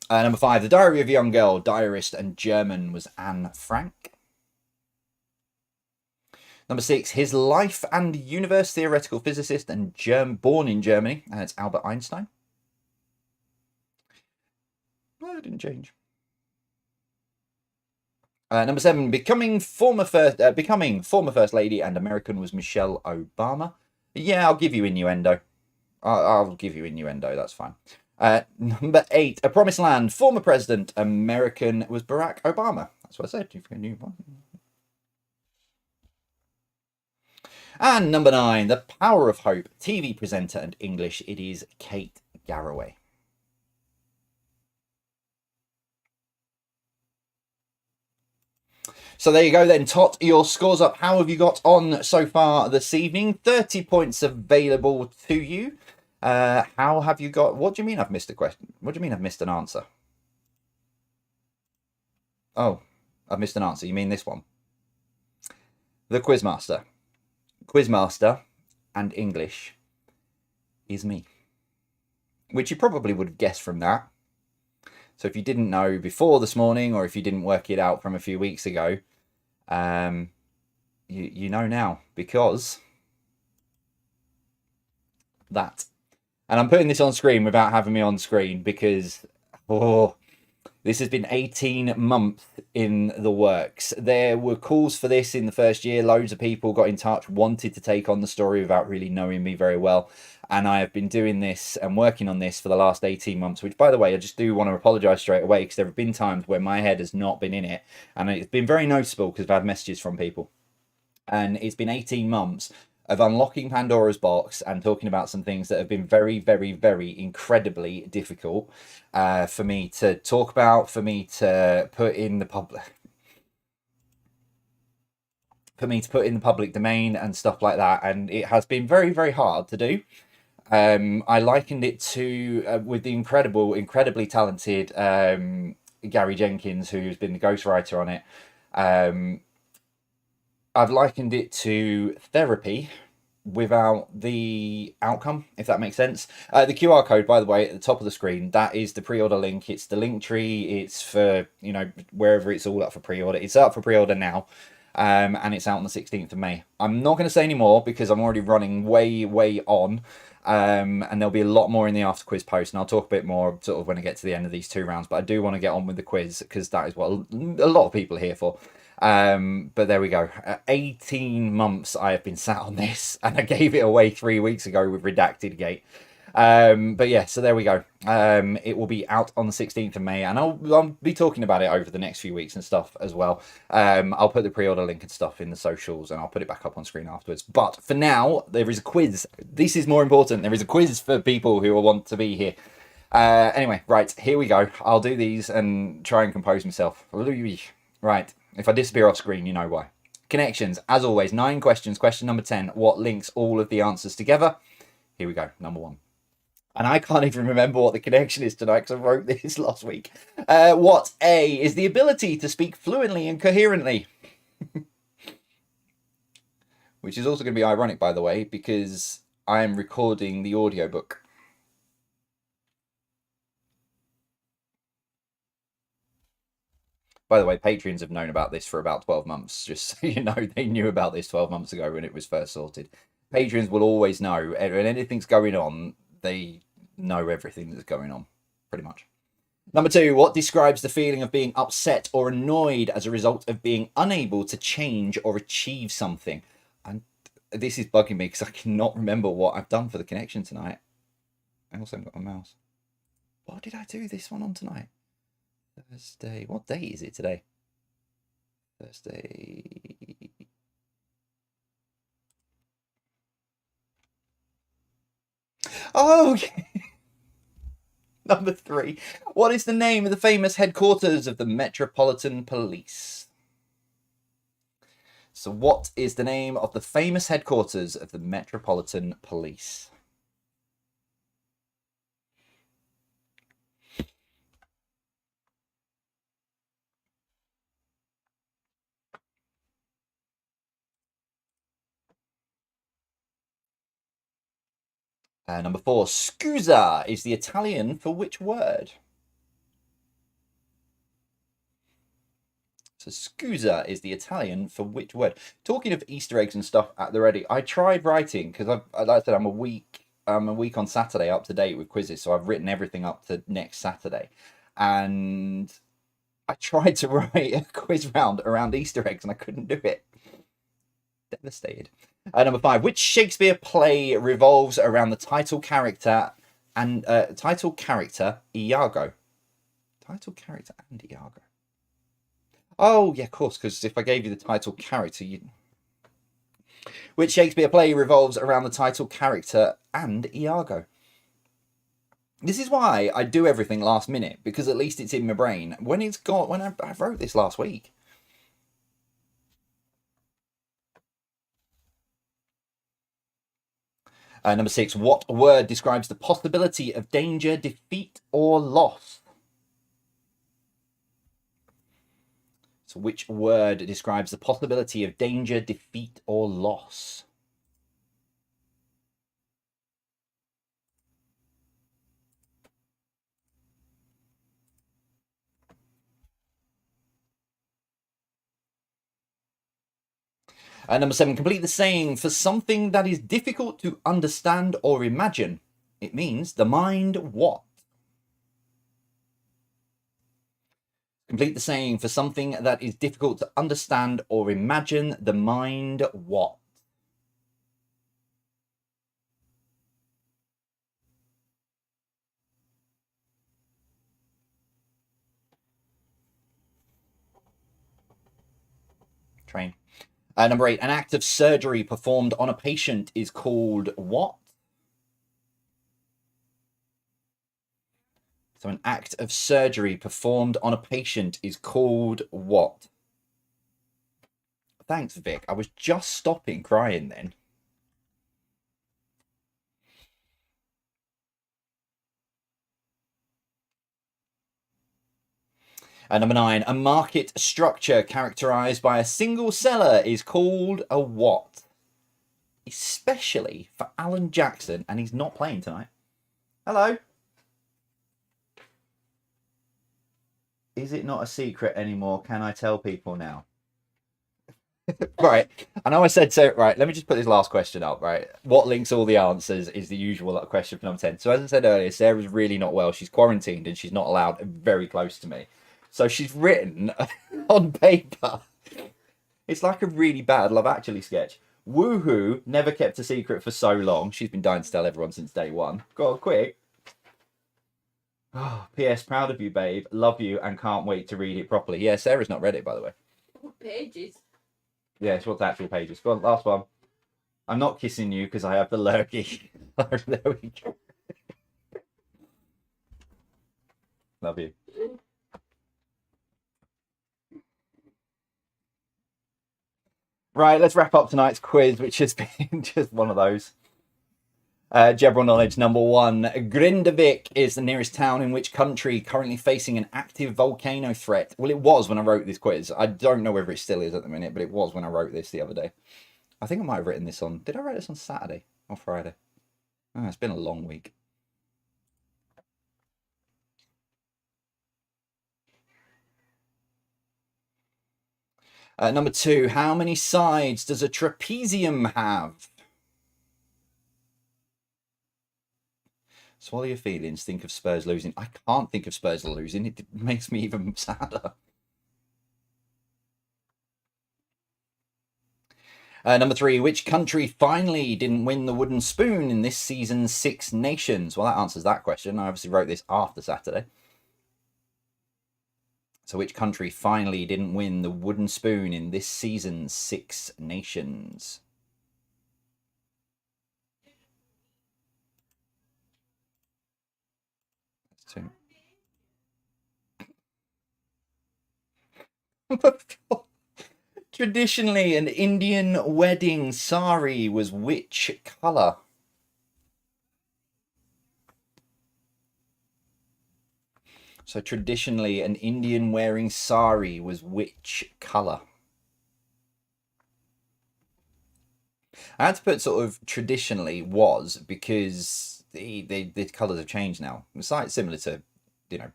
S1: 5, the diary of a young girl, diarist and German was Anne Frank. Number 6, his life and universe, theoretical physicist and born in Germany, and it's Albert Einstein. No, it didn't change. Number 7, becoming former first lady and American was Michelle Obama. Yeah, I'll give you innuendo. I'll give you innuendo. That's fine. Number 8, a promised land, former president, American was Barack Obama. That's what I said. You've got a new one. And number 9, the power of hope, TV presenter and English. It is Kate Garraway. So there you go then, Tot, your score's up. How have you got on so far this evening? 30 points available to you. How have you got? What do you mean I've missed a question? What do you mean I've missed an answer? Oh, I've missed an answer. You mean this one? The Quizmaster. Quizmaster and English is me. Which you probably would have guessed from that. So if you didn't know before this morning, or if you didn't work it out from a few weeks ago, you know now, because that. And I'm putting this on screen without having me on screen because, this has been 18 months in the works. There were calls for this in the first year. Loads of people got in touch, wanted to take on the story without really knowing me very well. And I have been doing this and working on this for the last 18 months, which, by the way, I just do want to apologise straight away because there have been times where my head has not been in it. And it's been very noticeable because I've had messages from people. And it's been 18 months of unlocking Pandora's box and talking about some things that have been very, very, very incredibly difficult for me to talk about, for me to put in the public domain and stuff like that. And it has been very, very hard to do. I likened it to with the incredibly talented Gary Jenkins, who's been the ghostwriter on it. I've likened it to therapy without the outcome, if that makes sense. The QR code, by the way, at the top of the screen, that is the pre-order link. It's the link tree. It's for, wherever it's all up for pre-order. It's up for pre-order now. And it's out on the 16th of May. I'm not going to say any more because I'm already running way on. And there'll be a lot more in the after quiz post, and I'll talk a bit more sort of when I get to the end of these 2 rounds. But I do want to get on with the quiz because that is what a lot of people are here for. But there we go. 18 months I have been sat on this, and I gave it away 3 weeks ago with Redacted Gate. But yeah, so there we go. It will be out on the 16th of May, and I'll be talking about it over the next few weeks and stuff as well. I'll put the pre-order link and stuff in the socials, and I'll put it back up on screen afterwards. But for now, there is a quiz. This is more important. There is a quiz for people who will want to be here. Anyway, right, here we go. I'll do these and try and compose myself. Right, if I disappear off screen, you know why. Connections, as always, 9 questions. Question number 10, what links all of the answers together? Here we go, number 1. And I can't even remember what the connection is tonight because I wrote this last week. What A is the ability to speak fluently and coherently? Which is also going to be ironic, by the way, because I am recording the audiobook. By the way, Patreons have known about this for about 12 months, just so you know. They knew about this 12 months ago when it was first sorted. Patreons will always know. When anything's going on, they know everything that's going on, pretty much. Number 2, what describes the feeling of being upset or annoyed as a result of being unable to change or achieve something? And this is bugging me because I cannot remember what I've done for the connection tonight. I also haven't got my mouse. What did I do this one on tonight? Thursday. What day is it today? Thursday. Oh, okay. Number 3. What is the name of the famous headquarters of the Metropolitan Police? So what is the name of the famous headquarters of the Metropolitan Police? Number 4, scusa is the Italian for which word? So scusa is the Italian for which word? Talking of Easter eggs and stuff at the ready, I tried writing because like I said, I'm a week on Saturday up to date with quizzes, so I've written everything up to next Saturday, and I tried to write a quiz round around Easter eggs and I couldn't do it. Devastated. Number 5, which Shakespeare play revolves around the title character and Iago? Title character and Iago. Oh, yeah, of course, because if I gave you the title character, you'd... Which Shakespeare play revolves around the title character and Iago? This is why I do everything last minute, because at least it's in my brain. When I wrote this last week. Number 6, what word describes the possibility of danger, defeat, or loss? So which word describes the possibility of danger, defeat, or loss? Number 7, complete the saying, for something that is difficult to understand or imagine. It means the mind what? Complete the saying, for something that is difficult to understand or imagine, the mind what? Train. Number 8, an act of surgery performed on a patient is called what? So an act of surgery performed on a patient is called what? Thanks, Vic. I was just stopping crying then. Number 9, a market structure characterized by a single seller is called a what? Especially for Alan Jackson, and he's not playing tonight. Hello. Is it not a secret anymore? Can I tell people now? Right. I know I said so. Right. Let me just put this last question up. Right. What links all the answers is the usual question for number 10. So as I said earlier, Sarah's really not well. She's quarantined and she's not allowed very close to me. So she's written on paper. It's like a really bad Love Actually sketch. Woohoo never kept a secret for so long. She's been dying to tell everyone since day one. Go on, quick. Oh, P.S. Proud of you, babe. Love you and can't wait to read it properly. Yeah, Sarah's not read it, by the way.
S3: What pages?
S1: Yeah, it's what's actual pages. Go on, last one. I'm not kissing you because I have the lurgy. There we go. Love you. Right, let's wrap up tonight's quiz, which has been just one of those. General knowledge number 1. Grindavik is the nearest town in which country currently facing an active volcano threat? Well, it was when I wrote this quiz. I don't know whether it still is at the minute, but it was when I wrote this the other day. I think I might have written this on... Did I write this on Saturday or Friday? Oh, it's been a long week. Number 2. How many sides does a trapezium have? Swallow your feelings. Think of Spurs losing. I can't think of Spurs losing. It makes me even sadder. Number 3. Which country finally didn't win the wooden spoon in this season's Six Nations? Well, that answers that question. I obviously wrote this after Saturday. So which country finally didn't win the wooden spoon in this season's Six Nations? Traditionally, an Indian wedding sari was which colour? So traditionally, an Indian wearing sari was which colour? I had to put sort of traditionally was because the colours have changed now. It's like similar to, you know,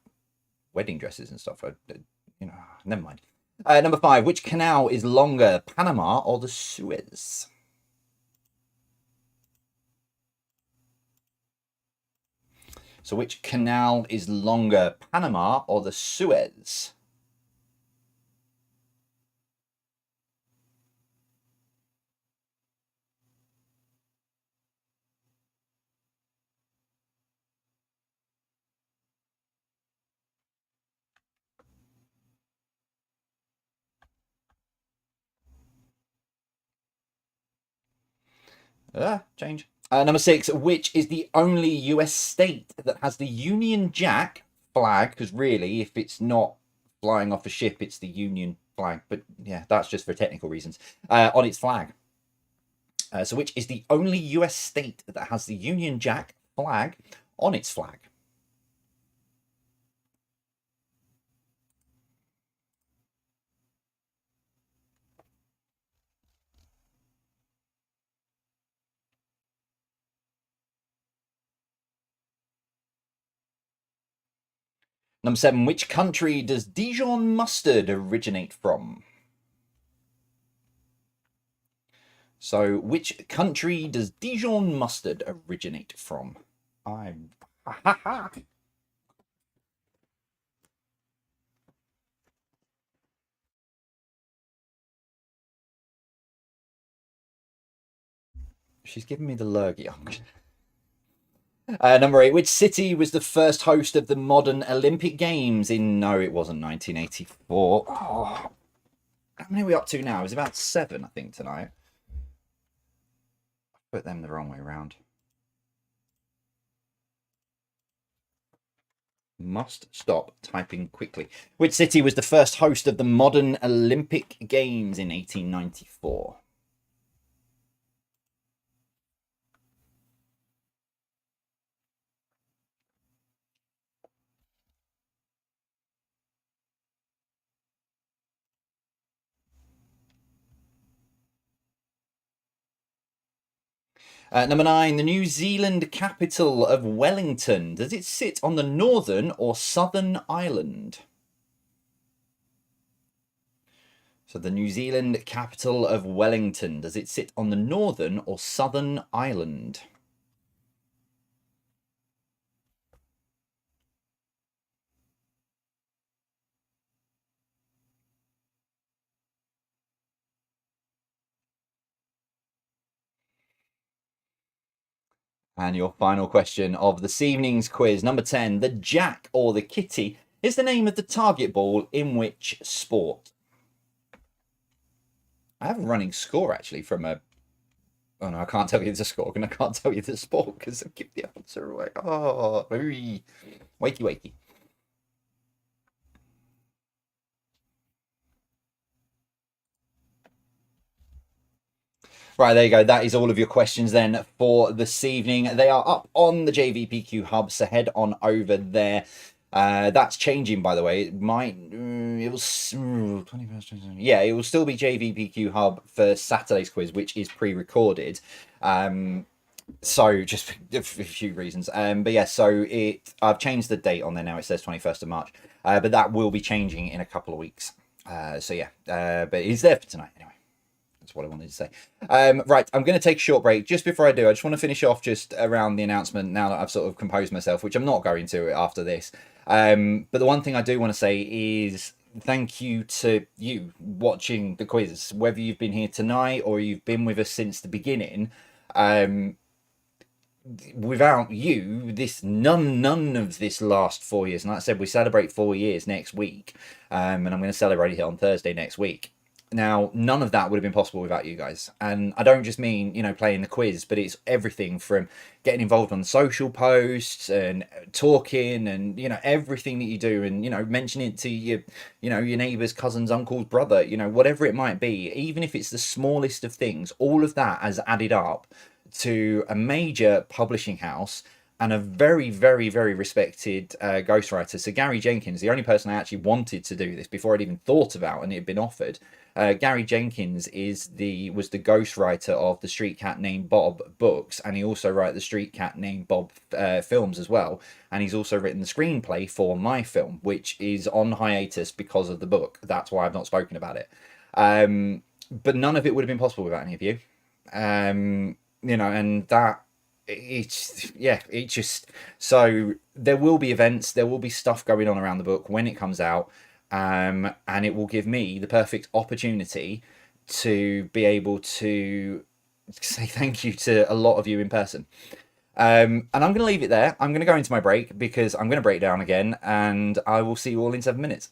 S1: wedding dresses and stuff. You know, never mind. Number 5. Which canal is longer, Panama or the Suez? So which canal is longer, Panama or the Suez? Change. Number 6, which is the only US state that has the Union Jack flag? Because really, if it's not flying off a ship, it's the Union flag. But yeah, that's just for technical reasons. On its flag. So which is the only US state that has the Union Jack flag on its flag? Number 7, which country does Dijon mustard originate from? So, which country does Dijon mustard originate from? She's giving me the lurgy. Number 8, which city was the first host of the modern Olympic Games in... No, it wasn't 1984. Oh. How many are we up to now? It's about 7, I think, tonight. I put them the wrong way around. Must stop typing quickly. Which city was the first host of the modern Olympic Games in 1894? Number 9, the New Zealand capital of Wellington. Does it sit on the Northern or Southern Island? So the New Zealand capital of Wellington. Does it sit on the Northern or Southern Island? And your final question of this evening's quiz, number 10. The Jack or the Kitty is the name of the target ball in which sport? I have a running score, actually, from a... Oh, no, I can't tell you the score, and I can't tell you the sport, because I've given the answer away. Oh, very... Wakey, wakey. Right, there you go. That is all of your questions then for this evening. They are up on the JVPQ Hub, so head on over there. That's changing, by the way. It might... it was 21st. Yeah, it will still be JVPQ Hub for Saturday's quiz, which is pre-recorded. So just for a few reasons. But yeah, so I've changed the date on there now. It says 21st of March. But that will be changing in a couple of weeks. So yeah, but it's there for tonight anyway. That's what I wanted to say. Right, I'm going to take a short break. Just before I do, I just want to finish off just around the announcement now that I've sort of composed myself, which I'm not going to after this. But the one thing I do want to say is thank you to you watching the quiz, whether you've been here tonight or you've been with us since the beginning. Without you, none of this last 4 years. And like I said, we celebrate 4 years next week, and I'm going to celebrate it on Thursday next week. Now, none of that would have been possible without you guys. And I don't just mean, you know, playing the quiz, but it's everything from getting involved on social posts and talking and, you know, everything that you do and, you know, mentioning it to your, you know, your neighbour's cousin's uncle's brother, you know, whatever it might be, even if it's the smallest of things, all of that has added up to a major publishing house and a very, very, very respected ghostwriter. So Gary Jenkins, the only person I actually wanted to do this before I'd even thought about and it had been offered. Gary Jenkins was the ghostwriter of the Street Cat Named Bob books, and he also wrote the Street Cat Named Bob films as well. And he's also written the screenplay for my film, which is on hiatus because of the book. That's why I've not spoken about it. But none of it would have been possible without any of you. And that it just, so there will be events, there will be stuff going on around the book when it comes out, and it will give me the perfect opportunity to be able to say thank you to a lot of you in person. And I'm going to leave it there. I'm going to go into my break because I'm going to break down again, and I will see you all in 7 minutes.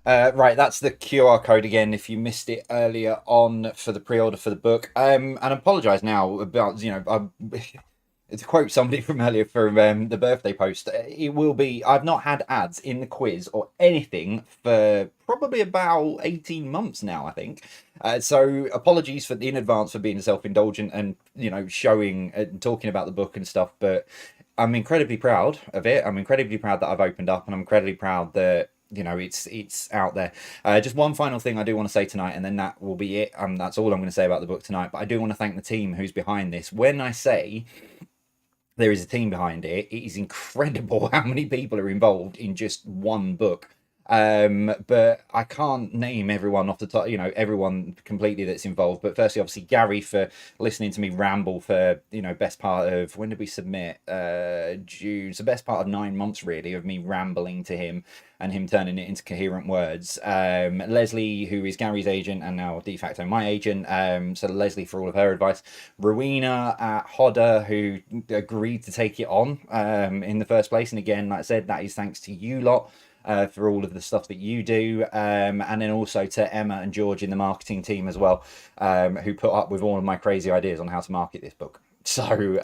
S1: Right, that's the QR code again. If you missed it earlier on for the pre-order for the book, and I apologise now about to quote somebody from earlier from the birthday post. It will be. I've not had ads in the quiz or anything for probably about 18 months now, I think. So apologies for in advance for being self-indulgent and showing and talking about the book and stuff, but I'm incredibly proud of it. I'm incredibly proud that I've opened up, and I'm incredibly proud that it's out there. Just one final thing I do want to say tonight, and then that will be it. That's all I'm going to say about the book tonight. But I do want to thank the team who's behind this. When I say there is a team behind it, it is incredible how many people are involved in just one book. But I can't name everyone off the top, everyone completely that's involved. But firstly, obviously, Gary for listening to me ramble for, best part of, when did we submit? June. So best part of 9 months, really, of me rambling to him and him turning it into coherent words. Leslie, who is Gary's agent and now de facto my agent. So Leslie for all of her advice. Rowena at Hodder, who agreed to take it on in the first place. And again, like I said, that is thanks to you lot. For all of the stuff that you do, and then also to Emma and George in the marketing team as well, who put up with all of my crazy ideas on how to market this book. So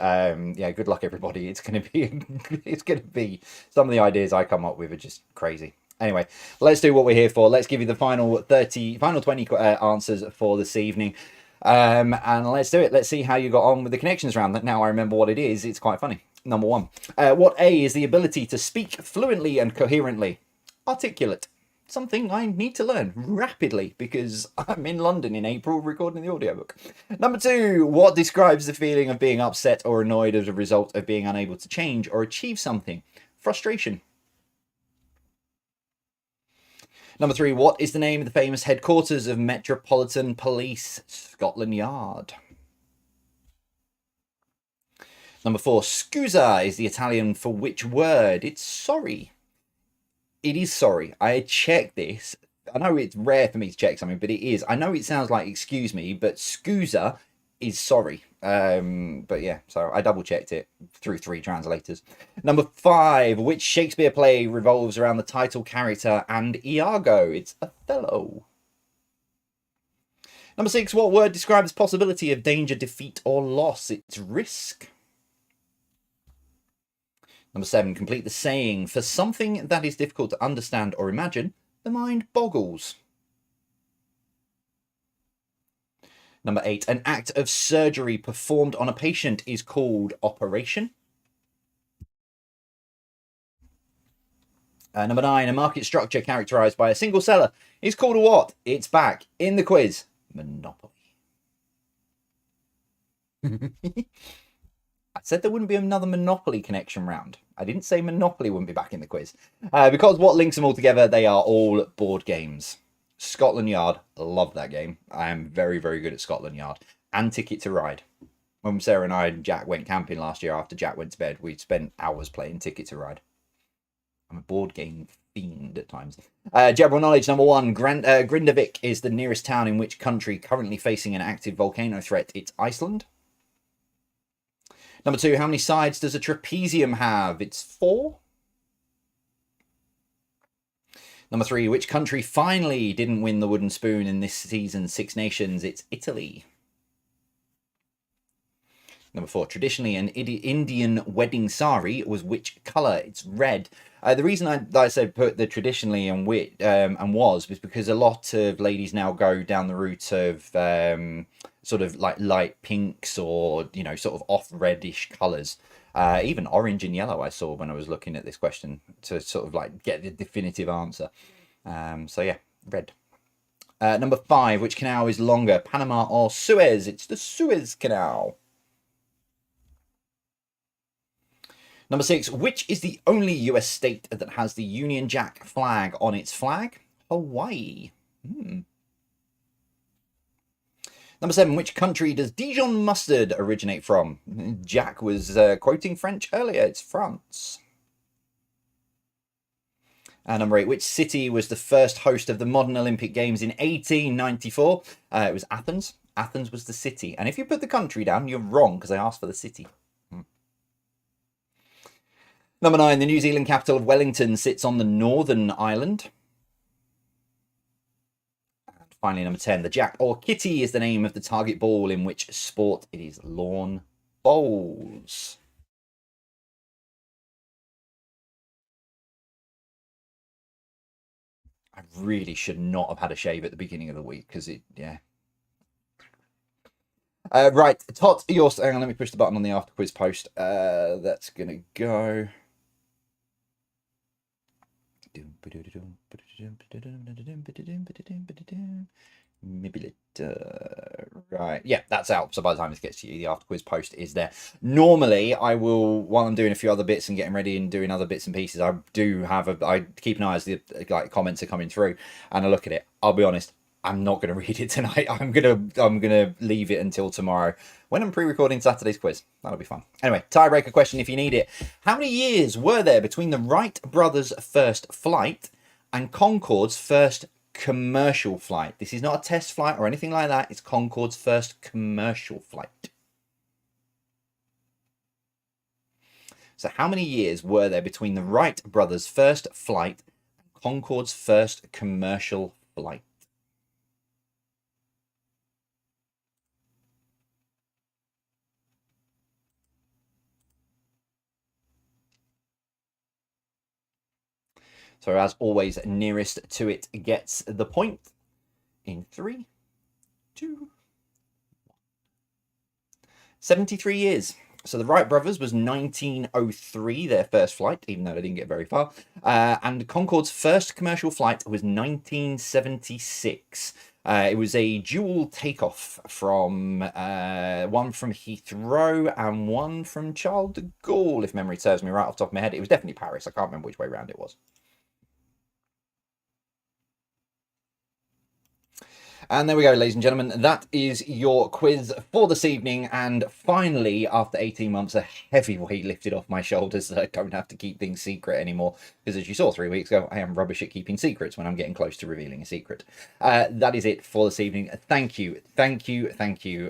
S1: yeah, good luck everybody. It's gonna be some of the ideas I come up with are just crazy. Anyway, let's do what we're here for. Let's give you the final 20 answers for this evening. And let's do it. Let's see how you got on with the connections round. Now I remember what it is. It's quite funny. Number 1. What A is the ability to speak fluently and coherently? Articulate. Something I need to learn rapidly because I'm in London in April recording the audiobook. Number 2. What describes the feeling of being upset or annoyed as a result of being unable to change or achieve something? Frustration. Number 3. What is the name of the famous headquarters of Metropolitan Police Scotland Yard? Number 4. Scusa is the Italian for which word? It's sorry. It is sorry. I checked this. I know it's rare for me to check something, but it is. I know it sounds like excuse me, but scusa is sorry. But yeah, so I double checked it through 3 translators. Number 5. Which Shakespeare play revolves around the title character and Iago? It's Othello. Number 6. What word describes possibility of danger, defeat, or loss? It's risk. Number 7. Complete the saying. For something that is difficult to understand or imagine, the mind boggles. Number 8. An act of surgery performed on a patient is called operation. Number 9. A market structure characterized by a single seller is called a what? It's back in the quiz. Monopoly. I said there wouldn't be another Monopoly connection round. I didn't say Monopoly wouldn't be back in the quiz. Because what links them all together, they are all board games. Scotland Yard, love that game. I am very, very good at Scotland Yard. And Ticket to Ride. When Sarah and I and Jack went camping last year after Jack went to bed, we spent hours playing Ticket to Ride. I'm a board game fiend at times. General knowledge, number 1. Grindavik is the nearest town in which country currently facing an active volcano threat? It's Iceland. Number 2, how many sides does a trapezium have? It's 4. Number 3, which country finally didn't win the wooden spoon in this season's Six Nations? It's Italy. Number 4, traditionally an Indian wedding sari was which colour? It's red. The reason I said put the traditionally and was because a lot of ladies now go down the route of sort of like light pinks or sort of off reddish colours. Even orange and yellow I saw when I was looking at this question to sort of like get the definitive answer. So yeah, red. Number 5, which canal is longer, Panama or Suez? It's the Suez Canal. Number 6, which is the only US state that has the Union Jack flag on its flag? Hawaii. Number 7, which country does Dijon mustard originate from? Jack was quoting French earlier. It's France. And number 8, which city was the first host of the modern Olympic Games in 1894? It was Athens. Athens was the city. And if you put the country down, you're wrong because I asked for the city. Number 9, the New Zealand capital of Wellington sits on the Northern Island. finally, number 10. The Jack or Kitty is the name of the target ball in which sport it is lawn bowls. I really should not have had a shave at the beginning of the week because yeah. Right, Tot, hang on, let me push the button on the after quiz post. That's gonna go. Right, yeah, that's out. So by the time this gets to you, the after quiz post is there. Normally, I will, while I'm doing a few other bits and getting ready and doing other bits and pieces, I keep an eye as the comments are coming through, and I look at it. I'll be honest, I'm not going to read it tonight. I'm gonna leave it until tomorrow when I'm pre-recording Saturday's quiz. That'll be fun. Anyway, tiebreaker question if you need it. How many years were there between the Wright brothers' first flight and Concorde's first commercial flight? This is not a test flight or anything like that. It's Concorde's first commercial flight. So how many years were there between the Wright brothers' first flight and Concorde's first commercial flight? So as always, nearest to it gets the point. In 3, 2, 1. 73 years. So the Wright brothers was 1903, their first flight, even though they didn't get very far. And Concorde's first commercial flight was 1976. It was a dual takeoff from one from Heathrow and one from Charles de Gaulle, if memory serves me right off the top of my head. It was definitely Paris. I can't remember which way around it was. And there we go, ladies and gentlemen. That is your quiz for this evening. And finally, after 18 months, a heavy weight lifted off my shoulders that I don't have to keep things secret anymore. Because as you saw 3 weeks ago, I am rubbish at keeping secrets when I'm getting close to revealing a secret. That is it for this evening. Thank you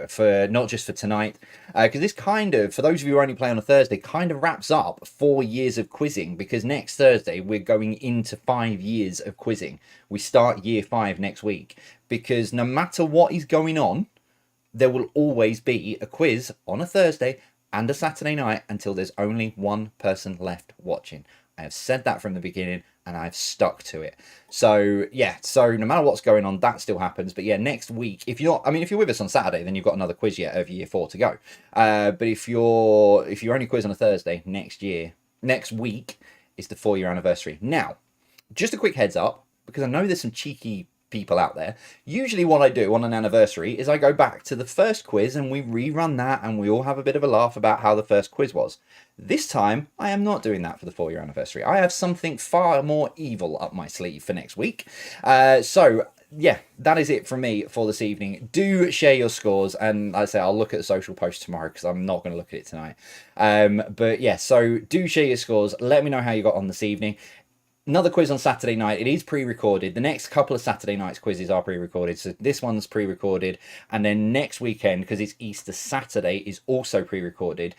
S1: for not just for tonight. Because this kind of, for those of you who only play on a Thursday, kind of wraps up 4 years of quizzing. Because next Thursday, we're going into 5 years of quizzing. We start year 5 next week. Because no matter what is going on, there will always be a quiz on a Thursday and a Saturday night until there's only one person left watching. I have said that from the beginning and I've stuck to it. So yeah, so no matter what's going on, that still happens. But yeah, next week, if you're with us on Saturday, then you've got another quiz yet of year 4 to go. But if you're only quiz on a Thursday next week is the 4-year anniversary. Now, just a quick heads up, because I know there's some cheeky people out there. Usually what I do on an anniversary is I go back to the first quiz and we rerun that and we all have a bit of a laugh about how the first quiz was. This time I am not doing that for the 4-year anniversary. I have something far more evil up my sleeve for next week. So yeah, that is it from me for this evening. Do share your scores, and I say I'll look at the social post tomorrow because I'm not going to look at it tonight. But yeah, so do share your scores. Let me know how you got on this evening. Another quiz on Saturday night. It is pre-recorded. The next couple of Saturday nights quizzes are pre-recorded. So this one's pre-recorded. And then next weekend, because it's Easter Saturday, is also pre-recorded.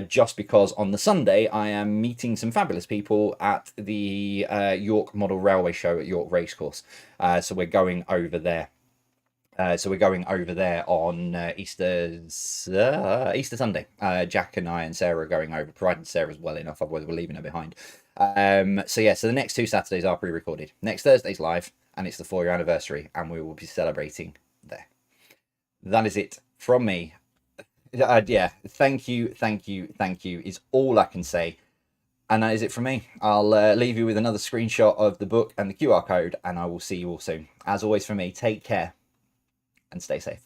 S1: Just because on the Sunday, I am meeting some fabulous people at the York Model Railway Show at York Racecourse. So we're going over there. On Easter Sunday. Jack and I and Sarah are going over, provided Sarah's well enough, otherwise we're leaving her behind. So the next 2 Saturdays are pre-recorded. Next Thursday's live, and it's the 4-year anniversary, and we will be celebrating there. That is it from me. Yeah, thank you is all I can say. And that is it from me. I'll leave you with another screenshot of the book and the QR code, and I will see you all soon. As always from me, take care and stay safe.